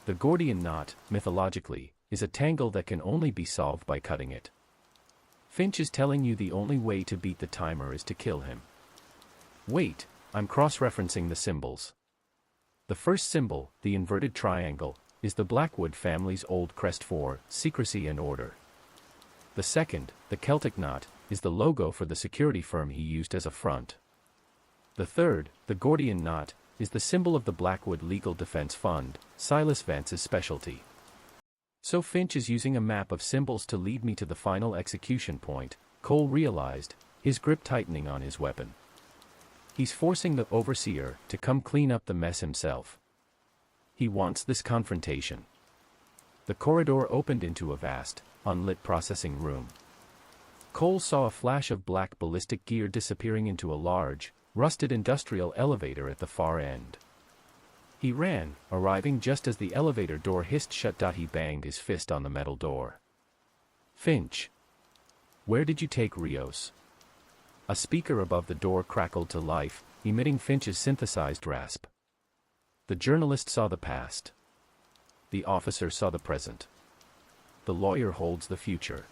The Gordian knot, mythologically, is a tangle that can only be solved by cutting it. Finch is telling you the only way to beat the timer is to kill him. Wait, I'm cross-referencing the symbols. The first symbol, the inverted triangle, is the Blackwood family's old crest for secrecy and order. The second, the Celtic knot, is the logo for the security firm he used as a front. The third, the Gordian knot, is the symbol of the Blackwood Legal Defense Fund, Silas Vance's specialty. So Finch is using a map of symbols to lead me to the final execution point, Cole realized, his grip tightening on his weapon. He's forcing the overseer to come clean up the mess himself. He wants this confrontation. The corridor opened into a vast, unlit processing room. Cole saw a flash of black ballistic gear disappearing into a large, rusted industrial elevator at the far end. He ran, arriving just as the elevator door hissed shut. He banged his fist on the metal door. Finch. Where did you take Rios? A speaker above the door crackled to life, emitting Finch's synthesized rasp. The journalist saw the past. The officer saw the present. The lawyer holds the future.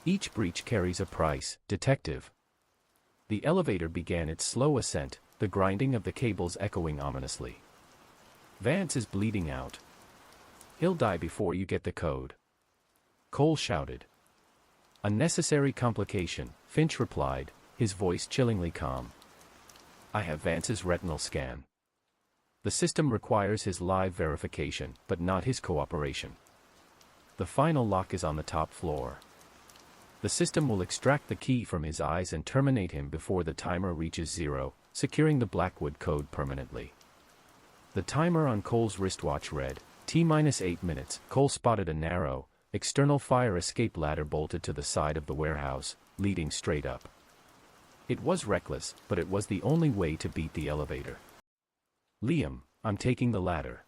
Each breach carries a price, detective. The elevator began its slow ascent, the grinding of the cables echoing ominously. Vance is bleeding out. He'll die before you get the code. Cole shouted. Unnecessary complication, Finch replied, his voice chillingly calm. I have Vance's retinal scan. The system requires his live verification, but not his cooperation. The final lock is on the top floor. The system will extract the key from his eyes and terminate him before the timer reaches 0, securing the Blackwood code permanently. The timer on Cole's wristwatch read, T-8 minutes. Cole spotted a narrow, external fire escape ladder bolted to the side of the warehouse, leading straight up. It was reckless, but it was the only way to beat the elevator. Liam, I'm taking the ladder.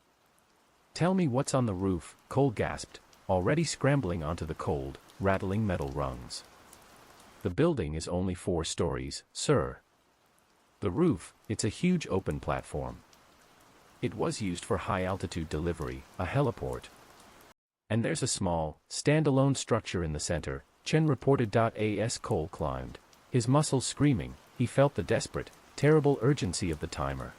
Tell me what's on the roof, Cole gasped, already scrambling onto the cold, rattling metal rungs. The building is only 4 stories, sir. The roof, it's a huge open platform. It was used for high-altitude delivery, a heliport. And there's a small, standalone structure in the center, Chen reported. As Cole climbed, his muscles screaming, he felt the desperate, terrible urgency of the timer.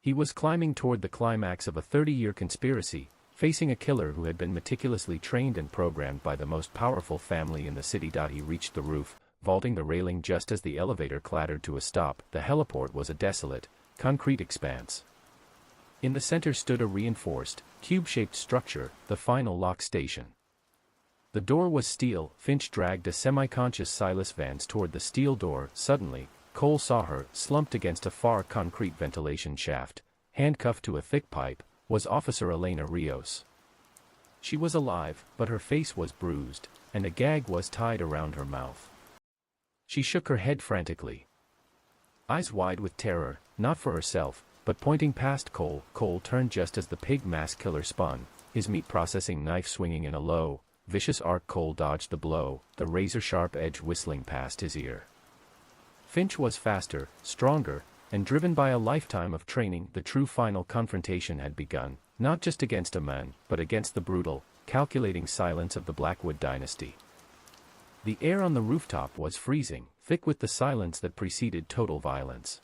He was climbing toward the climax of a 30-year conspiracy, facing a killer who had been meticulously trained and programmed by the most powerful family in the city. He reached the roof, vaulting the railing just as the elevator clattered to a stop. The heliport was a desolate, concrete expanse. In the center stood a reinforced, cube-shaped structure, the final lock station. The door was steel. Finch dragged a semi-conscious Silas Vance toward the steel door. Suddenly, Cole saw her, slumped against a far concrete ventilation shaft, handcuffed to a thick pipe, was Officer Elena Rios. She was alive, but her face was bruised, and a gag was tied around her mouth. She shook her head frantically. Eyes wide with terror, not for herself, but pointing past Cole. Cole turned just as the pig mask killer spun, his meat-processing knife swinging in a low, vicious arc. Cole dodged the blow, the razor-sharp edge whistling past his ear. Finch was faster, stronger, and driven by a lifetime of training. The true final confrontation had begun, not just against a man, but against the brutal, calculating silence of the Blackwood dynasty. The air on the rooftop was freezing, thick with the silence that preceded total violence.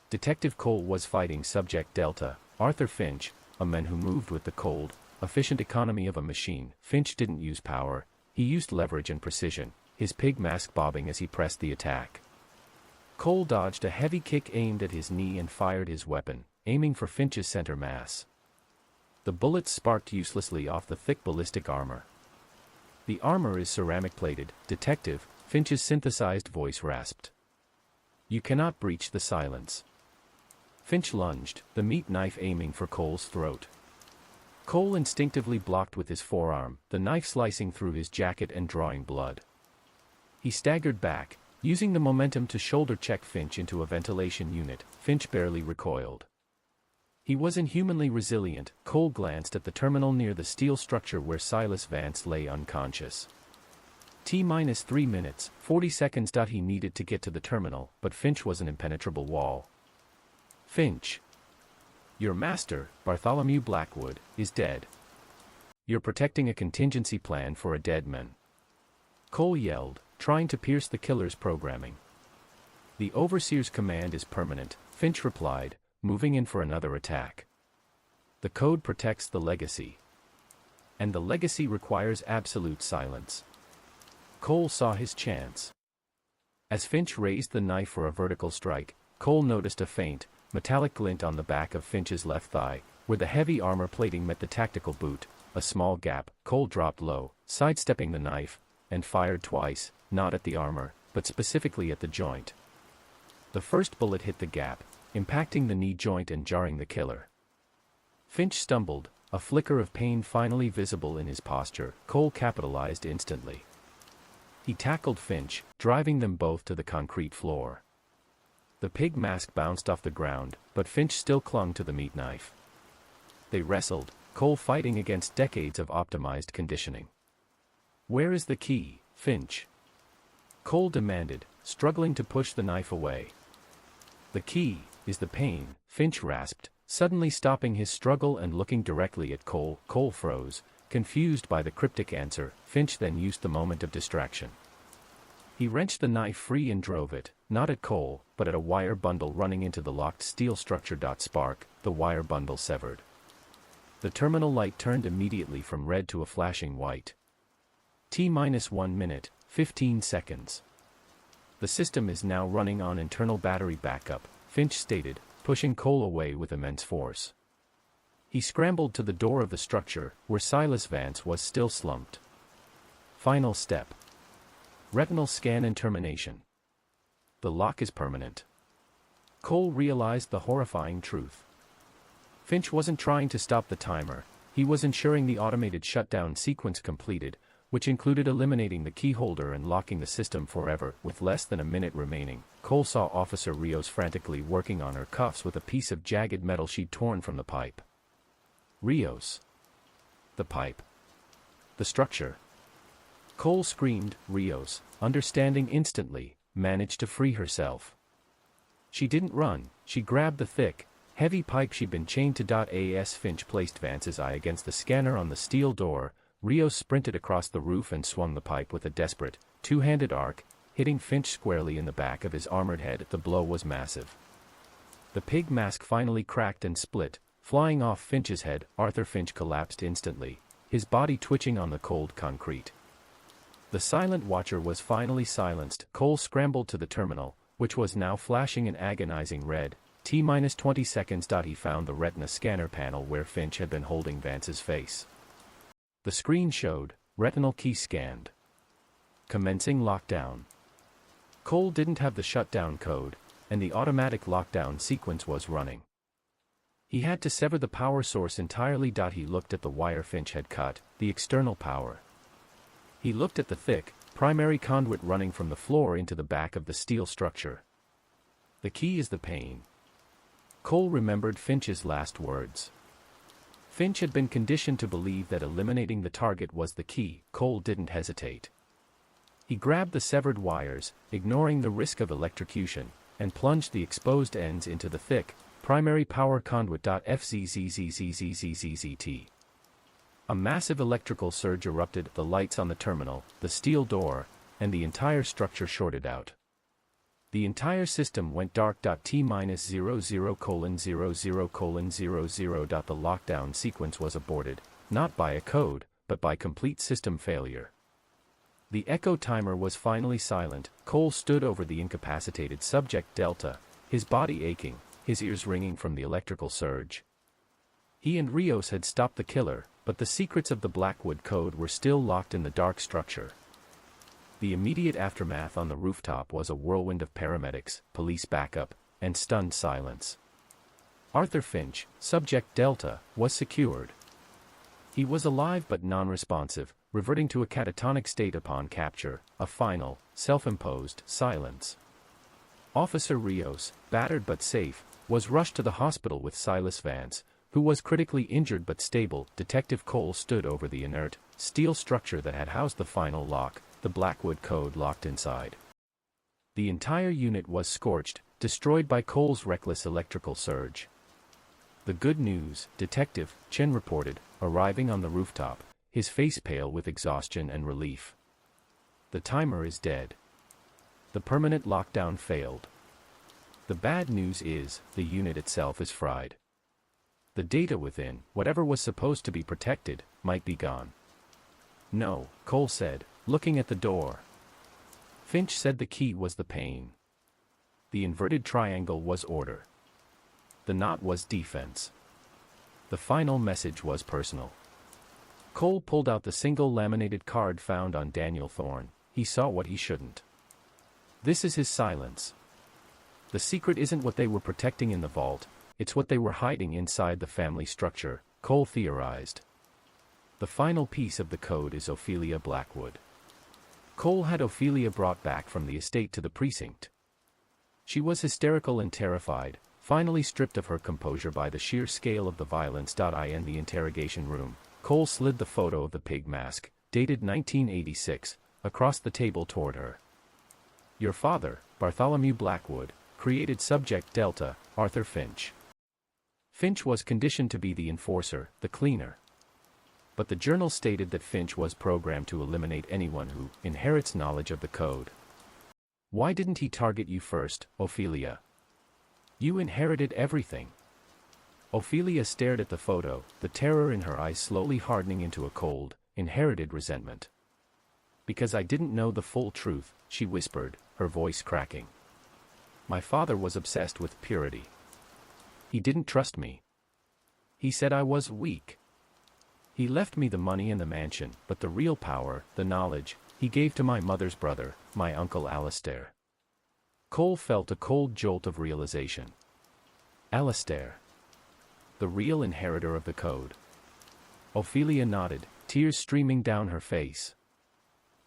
Detective Cole was fighting Subject Delta, Arthur Finch, a man who moved with the cold, efficient economy of a machine. Finch didn't use power, he used leverage and precision, his pig mask bobbing as he pressed the attack. Cole dodged a heavy kick aimed at his knee and fired his weapon, aiming for Finch's center mass. The bullets sparked uselessly off the thick ballistic armor. The armor is ceramic-plated, detective, Finch's synthesized voice rasped. You cannot breach the silence. Finch lunged, the meat knife aiming for Cole's throat. Cole instinctively blocked with his forearm, the knife slicing through his jacket and drawing blood. He staggered back, Using the momentum to shoulder-check Finch into a ventilation unit, Finch barely recoiled. He was inhumanly resilient. Cole glanced at the terminal near the steel structure where Silas Vance lay unconscious. T-3 minutes, 40 seconds. He needed to get to the terminal, but Finch was an impenetrable wall. Finch. Your master, Bartholomew Blackwood, is dead. You're protecting a contingency plan for a dead man. Cole yelled, trying to pierce the killer's programming. The Overseer's command is permanent, Finch replied, moving in for another attack. The code protects the legacy. And the legacy requires absolute silence. Cole saw his chance. As Finch raised the knife for a vertical strike, Cole noticed a faint, metallic glint on the back of Finch's left thigh, where the heavy armor plating met the tactical boot. A small gap. Cole dropped low, sidestepping the knife, and fired twice, not at the armor, but specifically at the joint. The first bullet hit the gap, impacting the knee joint and jarring the killer. Finch stumbled, a flicker of pain finally visible in his posture. Cole capitalized instantly. He tackled Finch, driving them both to the concrete floor. The pig mask bounced off the ground, but Finch still clung to the meat knife. They wrestled, Cole fighting against decades of optimized conditioning. Where is the key, Finch? Cole demanded, struggling to push the knife away. The key is the pain, Finch rasped, suddenly stopping his struggle and looking directly at Cole. Cole froze, confused by the cryptic answer. Finch then used the moment of distraction. He wrenched the knife free and drove it, not at Cole, but at a wire bundle running into the locked steel structure. Spark, the wire bundle severed. The terminal light turned immediately from red to a flashing white. T-1 minute, 15 seconds. The system is now running on internal battery backup, Finch stated, pushing Cole away with immense force. He scrambled to the door of the structure, where Silas Vance was still slumped. Final step. Retinal scan and termination. The lock is permanent. Cole realized the horrifying truth. Finch wasn't trying to stop the timer, he was ensuring the automated shutdown sequence completed, which included eliminating the key holder and locking the system forever. With less than a minute remaining, Cole saw Officer Rios frantically working on her cuffs with a piece of jagged metal sheet torn from the pipe. Rios. The pipe. The structure. Cole screamed. Rios, understanding instantly, managed to free herself. She didn't run, she grabbed the thick, heavy pipe she'd been chained to. As Finch placed Vance's eye against the scanner on the steel door, Rios sprinted across the roof and swung the pipe with a desperate, two-handed arc, hitting Finch squarely in the back of his armored head. The blow was massive. The pig mask finally cracked and split, flying off Finch's head. Arthur Finch collapsed instantly, his body twitching on the cold concrete. The silent watcher was finally silenced. Cole scrambled to the terminal, which was now flashing an agonizing red. T-20 seconds. He found the retina scanner panel where Finch had been holding Vance's face. The screen showed, retinal key scanned. Commencing lockdown. Cole didn't have the shutdown code, and the automatic lockdown sequence was running. He had to sever the power source entirely. He looked at the wire Finch had cut, the external power. He looked at the thick, primary conduit running from the floor into the back of the steel structure. The key is the pain. Cole remembered Finch's last words. Finch had been conditioned to believe that eliminating the target was the key. Cole didn't hesitate. He grabbed the severed wires, ignoring the risk of electrocution, and plunged the exposed ends into the thick, primary power conduit. FZZZZZZZZT. A massive electrical surge erupted. The lights on the terminal, the steel door, and the entire structure shorted out. The entire system went dark. T-00:00:00. The lockdown sequence was aborted, not by a code, but by complete system failure. The echo timer was finally silent. Cole stood over the incapacitated subject Delta, his body aching, his ears ringing from the electrical surge. He and Rios had stopped the killer, but the secrets of the Blackwood Code were still locked in the dark structure. The immediate aftermath on the rooftop was a whirlwind of paramedics, police backup, and stunned silence. Arthur Finch, subject Delta, was secured. He was alive but non-responsive, reverting to a catatonic state upon capture, a final, self-imposed silence. Officer Rios, battered but safe, was rushed to the hospital with Silas Vance, who was critically injured but stable. Detective Cole stood over the inert, steel structure that had housed the final lock, the Blackwood code locked inside. The entire unit was scorched, destroyed by Cole's reckless electrical surge. The good news, Detective Chen reported, arriving on the rooftop, his face pale with exhaustion and relief. The timer is dead. The permanent lockdown failed. The bad news is, the unit itself is fried. The data within, whatever was supposed to be protected, might be gone. No, Cole said, looking at the door. Finch said the key was the pain. The inverted triangle was order. The knot was defense. The final message was personal. Cole pulled out the single laminated card found on Daniel Thorne. He saw what he shouldn't. This is his silence. The secret isn't what they were protecting in the vault, it's what they were hiding inside the family structure, Cole theorized. The final piece of the code is Ophelia Blackwood. Cole had Ophelia brought back from the estate to the precinct. She was hysterical and terrified, finally stripped of her composure by the sheer scale of the violence. In the interrogation room, Cole slid the photo of the pig mask, dated 1986, across the table toward her. Your father, Bartholomew Blackwood, created Subject Delta, Arthur Finch. Finch was conditioned to be the enforcer, the cleaner. But the journal stated that Finch was programmed to eliminate anyone who inherits knowledge of the code. Why didn't he target you first, Ophelia? You inherited everything. Ophelia stared at the photo, the terror in her eyes slowly hardening into a cold, inherited resentment. Because I didn't know the full truth, she whispered, her voice cracking. My father was obsessed with purity. He didn't trust me. He said I was weak. He left me the money and the mansion, but the real power, the knowledge, he gave to my mother's brother, my uncle Alastair. Cole felt a cold jolt of realization. Alastair. The real inheritor of the code. Ophelia nodded, tears streaming down her face.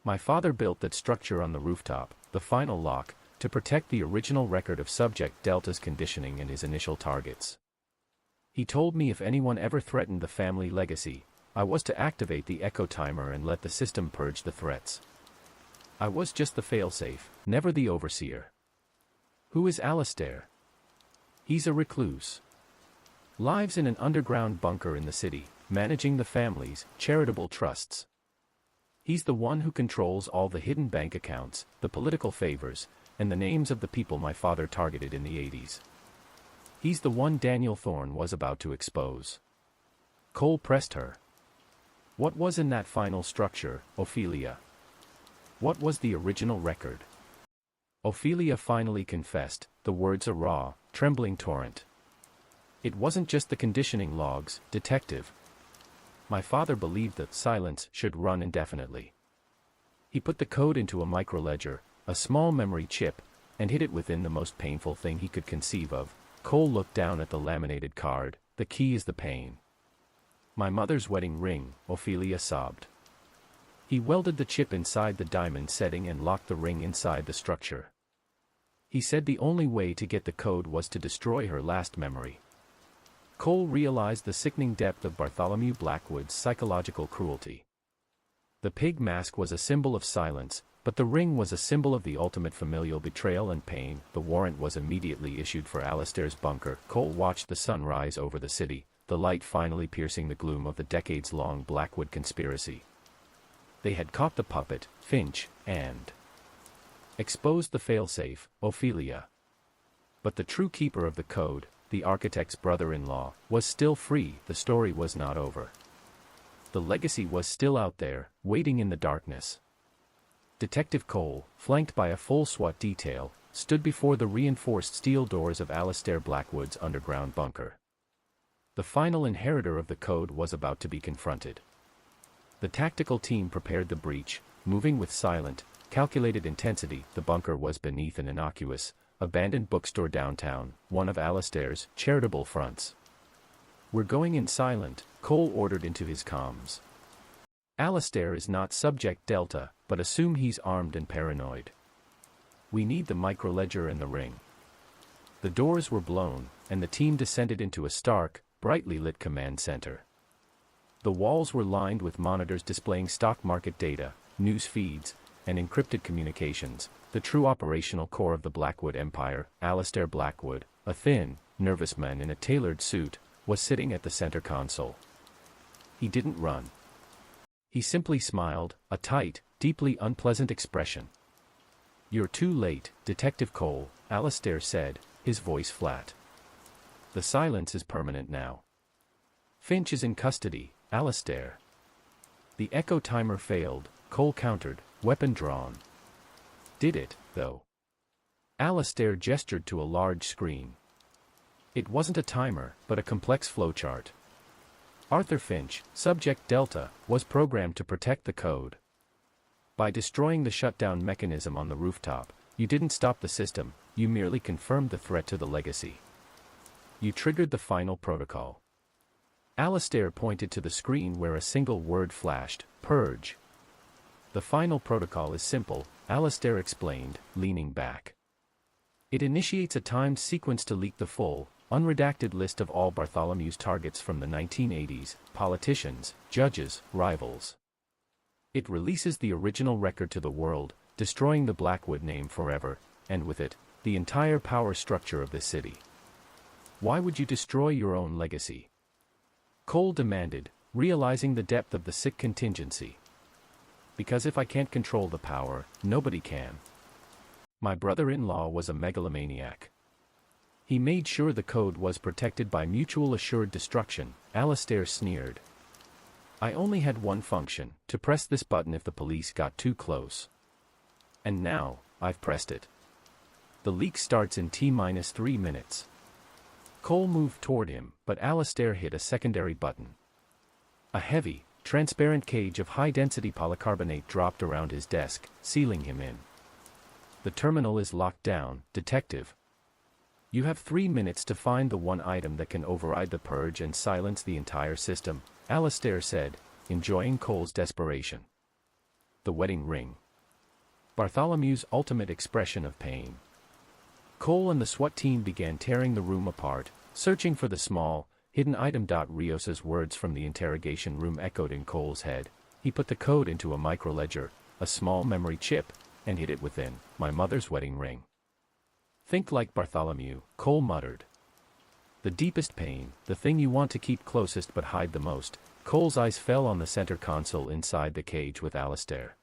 My father built that structure on the rooftop, the final lock, to protect the original record of Subject Delta's conditioning and his initial targets. He told me if anyone ever threatened the family legacy, I was to activate the echo timer and let the system purge the threats. I was just the failsafe, never the overseer. Who is Alastair? He's a recluse. Lives in an underground bunker in the city, managing the family's charitable trusts. He's the one who controls all the hidden bank accounts, the political favors, and the names of the people my father targeted in the 80s. He's the one Daniel Thorne was about to expose. Cole pressed her. What was in that final structure, Ophelia? What was the original record? Ophelia finally confessed, the words a raw, trembling torrent. It wasn't just the conditioning logs, Detective. My father believed that silence should run indefinitely. He put the code into a microledger, a small memory chip, and hid it within the most painful thing he could conceive of. Cole looked down at the laminated card. The key is the pain. My mother's wedding ring, Ophelia sobbed. He welded the chip inside the diamond setting and locked the ring inside the structure. He said the only way to get the code was to destroy her last memory. Cole realized the sickening depth of Bartholomew Blackwood's psychological cruelty. The pig mask was a symbol of silence, but the ring was a symbol of the ultimate familial betrayal and pain. The warrant was immediately issued for Alastair's bunker. Cole watched the sun rise over the city, the light finally piercing the gloom of the decades-long Blackwood conspiracy. They had caught the puppet, Finch, and exposed the failsafe, Ophelia. But the true keeper of the code, the architect's brother-in-law, was still free. The story was not over. The legacy was still out there, waiting in the darkness. Detective Cole, flanked by a full SWAT detail, stood before the reinforced steel doors of Alastair Blackwood's underground bunker. The final inheritor of the code was about to be confronted. The tactical team prepared the breach, moving with silent, calculated intensity. The bunker was beneath an innocuous, abandoned bookstore downtown, one of Alastair's charitable fronts. "We're going in silent," Cole ordered into his comms. "Alistair is not Subject Delta, but assume he's armed and paranoid. We need the microledger and the ring." The doors were blown, and the team descended into a stark, brightly lit command center. The walls were lined with monitors displaying stock market data, news feeds, and encrypted communications, the true operational core of the Blackwood Empire. Alistair Blackwood, a thin, nervous man in a tailored suit, was sitting at the center console. He didn't run. He simply smiled, a tight, deeply unpleasant expression. "You're too late, Detective Cole," Alistair said, his voice flat. "The silence is permanent now. Finch is in custody, Alistair." The echo timer failed, Cole countered, weapon drawn. "Did it, though?" Alistair gestured to a large screen. It wasn't a timer, but a complex flowchart. Arthur Finch, Subject Delta, was programmed to protect the code. By destroying the shutdown mechanism on the rooftop, you didn't stop the system, you merely confirmed the threat to the legacy. You triggered the final protocol. Alistair pointed to the screen where a single word flashed: purge. "The final protocol is simple," Alistair explained, leaning back. "It initiates a timed sequence to leak the full, unredacted list of all Bartholomew's targets from the 1980s, politicians, judges, rivals. It releases the original record to the world, destroying the Blackwood name forever, and with it, the entire power structure of the city." "Why would you destroy your own legacy?" Cole demanded, realizing the depth of the sick contingency. "Because if I can't control the power, nobody can. My brother-in-law was a megalomaniac. He made sure the code was protected by mutual assured destruction," Alistair sneered. "I only had one function, to press this button if the police got too close. And now, I've pressed it. The leak starts in T-3 minutes." Cole moved toward him, but Alistair hit a secondary button. A heavy, transparent cage of high-density polycarbonate dropped around his desk, sealing him in. "The terminal is locked down, Detective. You have 3 minutes to find the one item that can override the purge and silence the entire system," Alistair said, enjoying Cole's desperation. "The wedding ring." Bartholomew's ultimate expression of pain. Cole and the SWAT team began tearing the room apart, searching for the small, hidden item. Rios's words from the interrogation room echoed in Cole's head. He put the code into a microledger, a small memory chip, and hid it within. "My mother's wedding ring." "Think like Bartholomew," Cole muttered. "The deepest pain, the thing you want to keep closest but hide the most." Cole's eyes fell on the center console inside the cage with Alistair.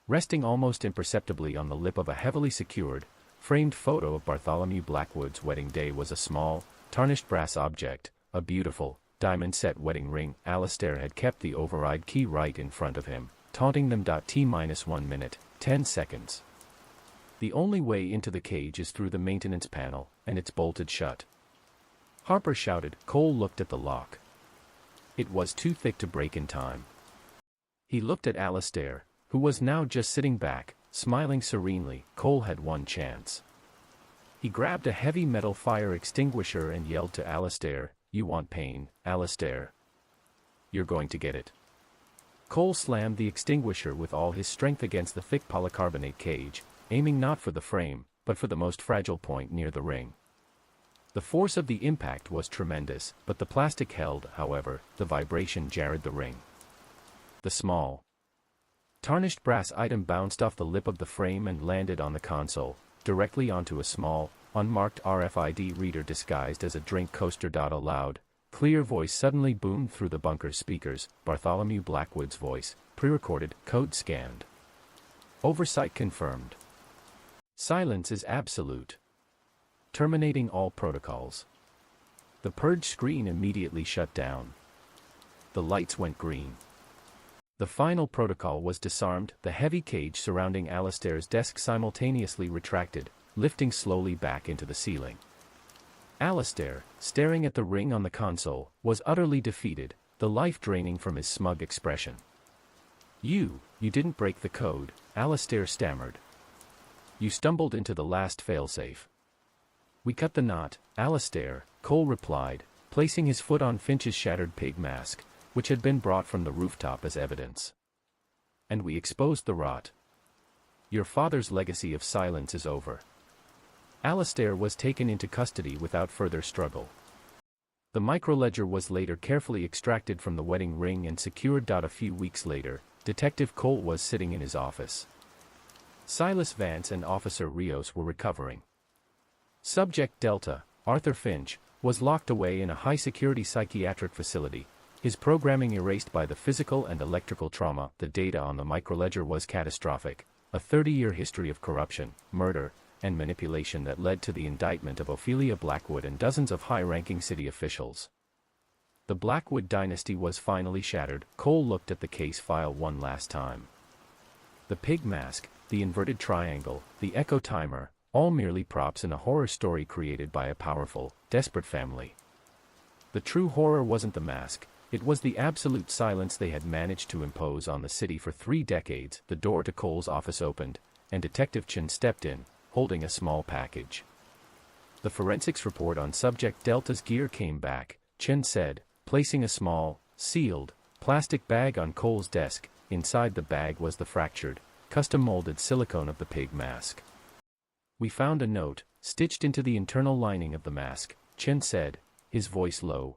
Resting almost imperceptibly on the lip of a heavily secured, framed photo of Bartholomew Blackwood's wedding day was a small, tarnished brass object, a beautiful, diamond-set wedding ring. Alistair had kept the override key right in front of him, taunting them. T-1 minute, 10 seconds. "The only way into the cage is through the maintenance panel, and it's bolted shut." Harper shouted. Cole looked at the lock. It was too thick to break in time. He looked at Alistair, who was now just sitting back, smiling serenely. Cole had one chance. He grabbed a heavy metal fire extinguisher and yelled to Alistair, "You want pain, Alistair? You're going to get it." Cole slammed the extinguisher with all his strength against the thick polycarbonate cage, aiming not for the frame, but for the most fragile point near the ring. The force of the impact was tremendous, but the plastic held. However, the vibration jarred the ring. The small, tarnished brass item bounced off the lip of the frame and landed on the console, directly onto a small, unmarked RFID reader disguised as a drink coaster. A loud, clear voice suddenly boomed through the bunker's speakers. Bartholomew Blackwood's voice, pre-recorded, code scanned. Oversight confirmed. Silence is absolute. Terminating all protocols. The purge screen immediately shut down. The lights went green. The final protocol was disarmed. The heavy cage surrounding Alistair's desk simultaneously retracted, lifting slowly back into the ceiling. Alistair, staring at the ring on the console, was utterly defeated, the life draining from his smug expression. You didn't break the code," Alistair stammered. "You stumbled into the last failsafe." "We cut the knot, Alistair," Cole replied, placing his foot on Finch's shattered pig mask, which had been brought from the rooftop as evidence. And we exposed the rot. Your father's legacy of silence is over. Alastair was taken into custody without further struggle. The microledger was later carefully extracted from the wedding ring and secured. A few weeks later, Detective Cole was sitting in his office. Silas Vance and Officer Rios were recovering. Subject Delta, Arthur Finch, was locked away in a high-security psychiatric facility, his programming erased by the physical and electrical trauma. The data on the microledger was catastrophic, a 30-year history of corruption, murder, and manipulation that led to the indictment of Ophelia Blackwood and dozens of high-ranking city officials. The Blackwood dynasty was finally shattered. Cole looked at the case file one last time. The pig mask, the inverted triangle, the echo timer, all merely props in a horror story created by a powerful, desperate family. The true horror wasn't the mask, it was the absolute silence they had managed to impose on the city for 3 decades. The door to Cole's office opened, and Detective Chen stepped in, holding a small package. The forensics report on Subject Delta's gear came back, Chen said, placing a small, sealed, plastic bag on Cole's desk. Inside the bag was the fractured, custom-molded silicone of the pig mask. We found a note, stitched into the internal lining of the mask, Chen said, his voice low.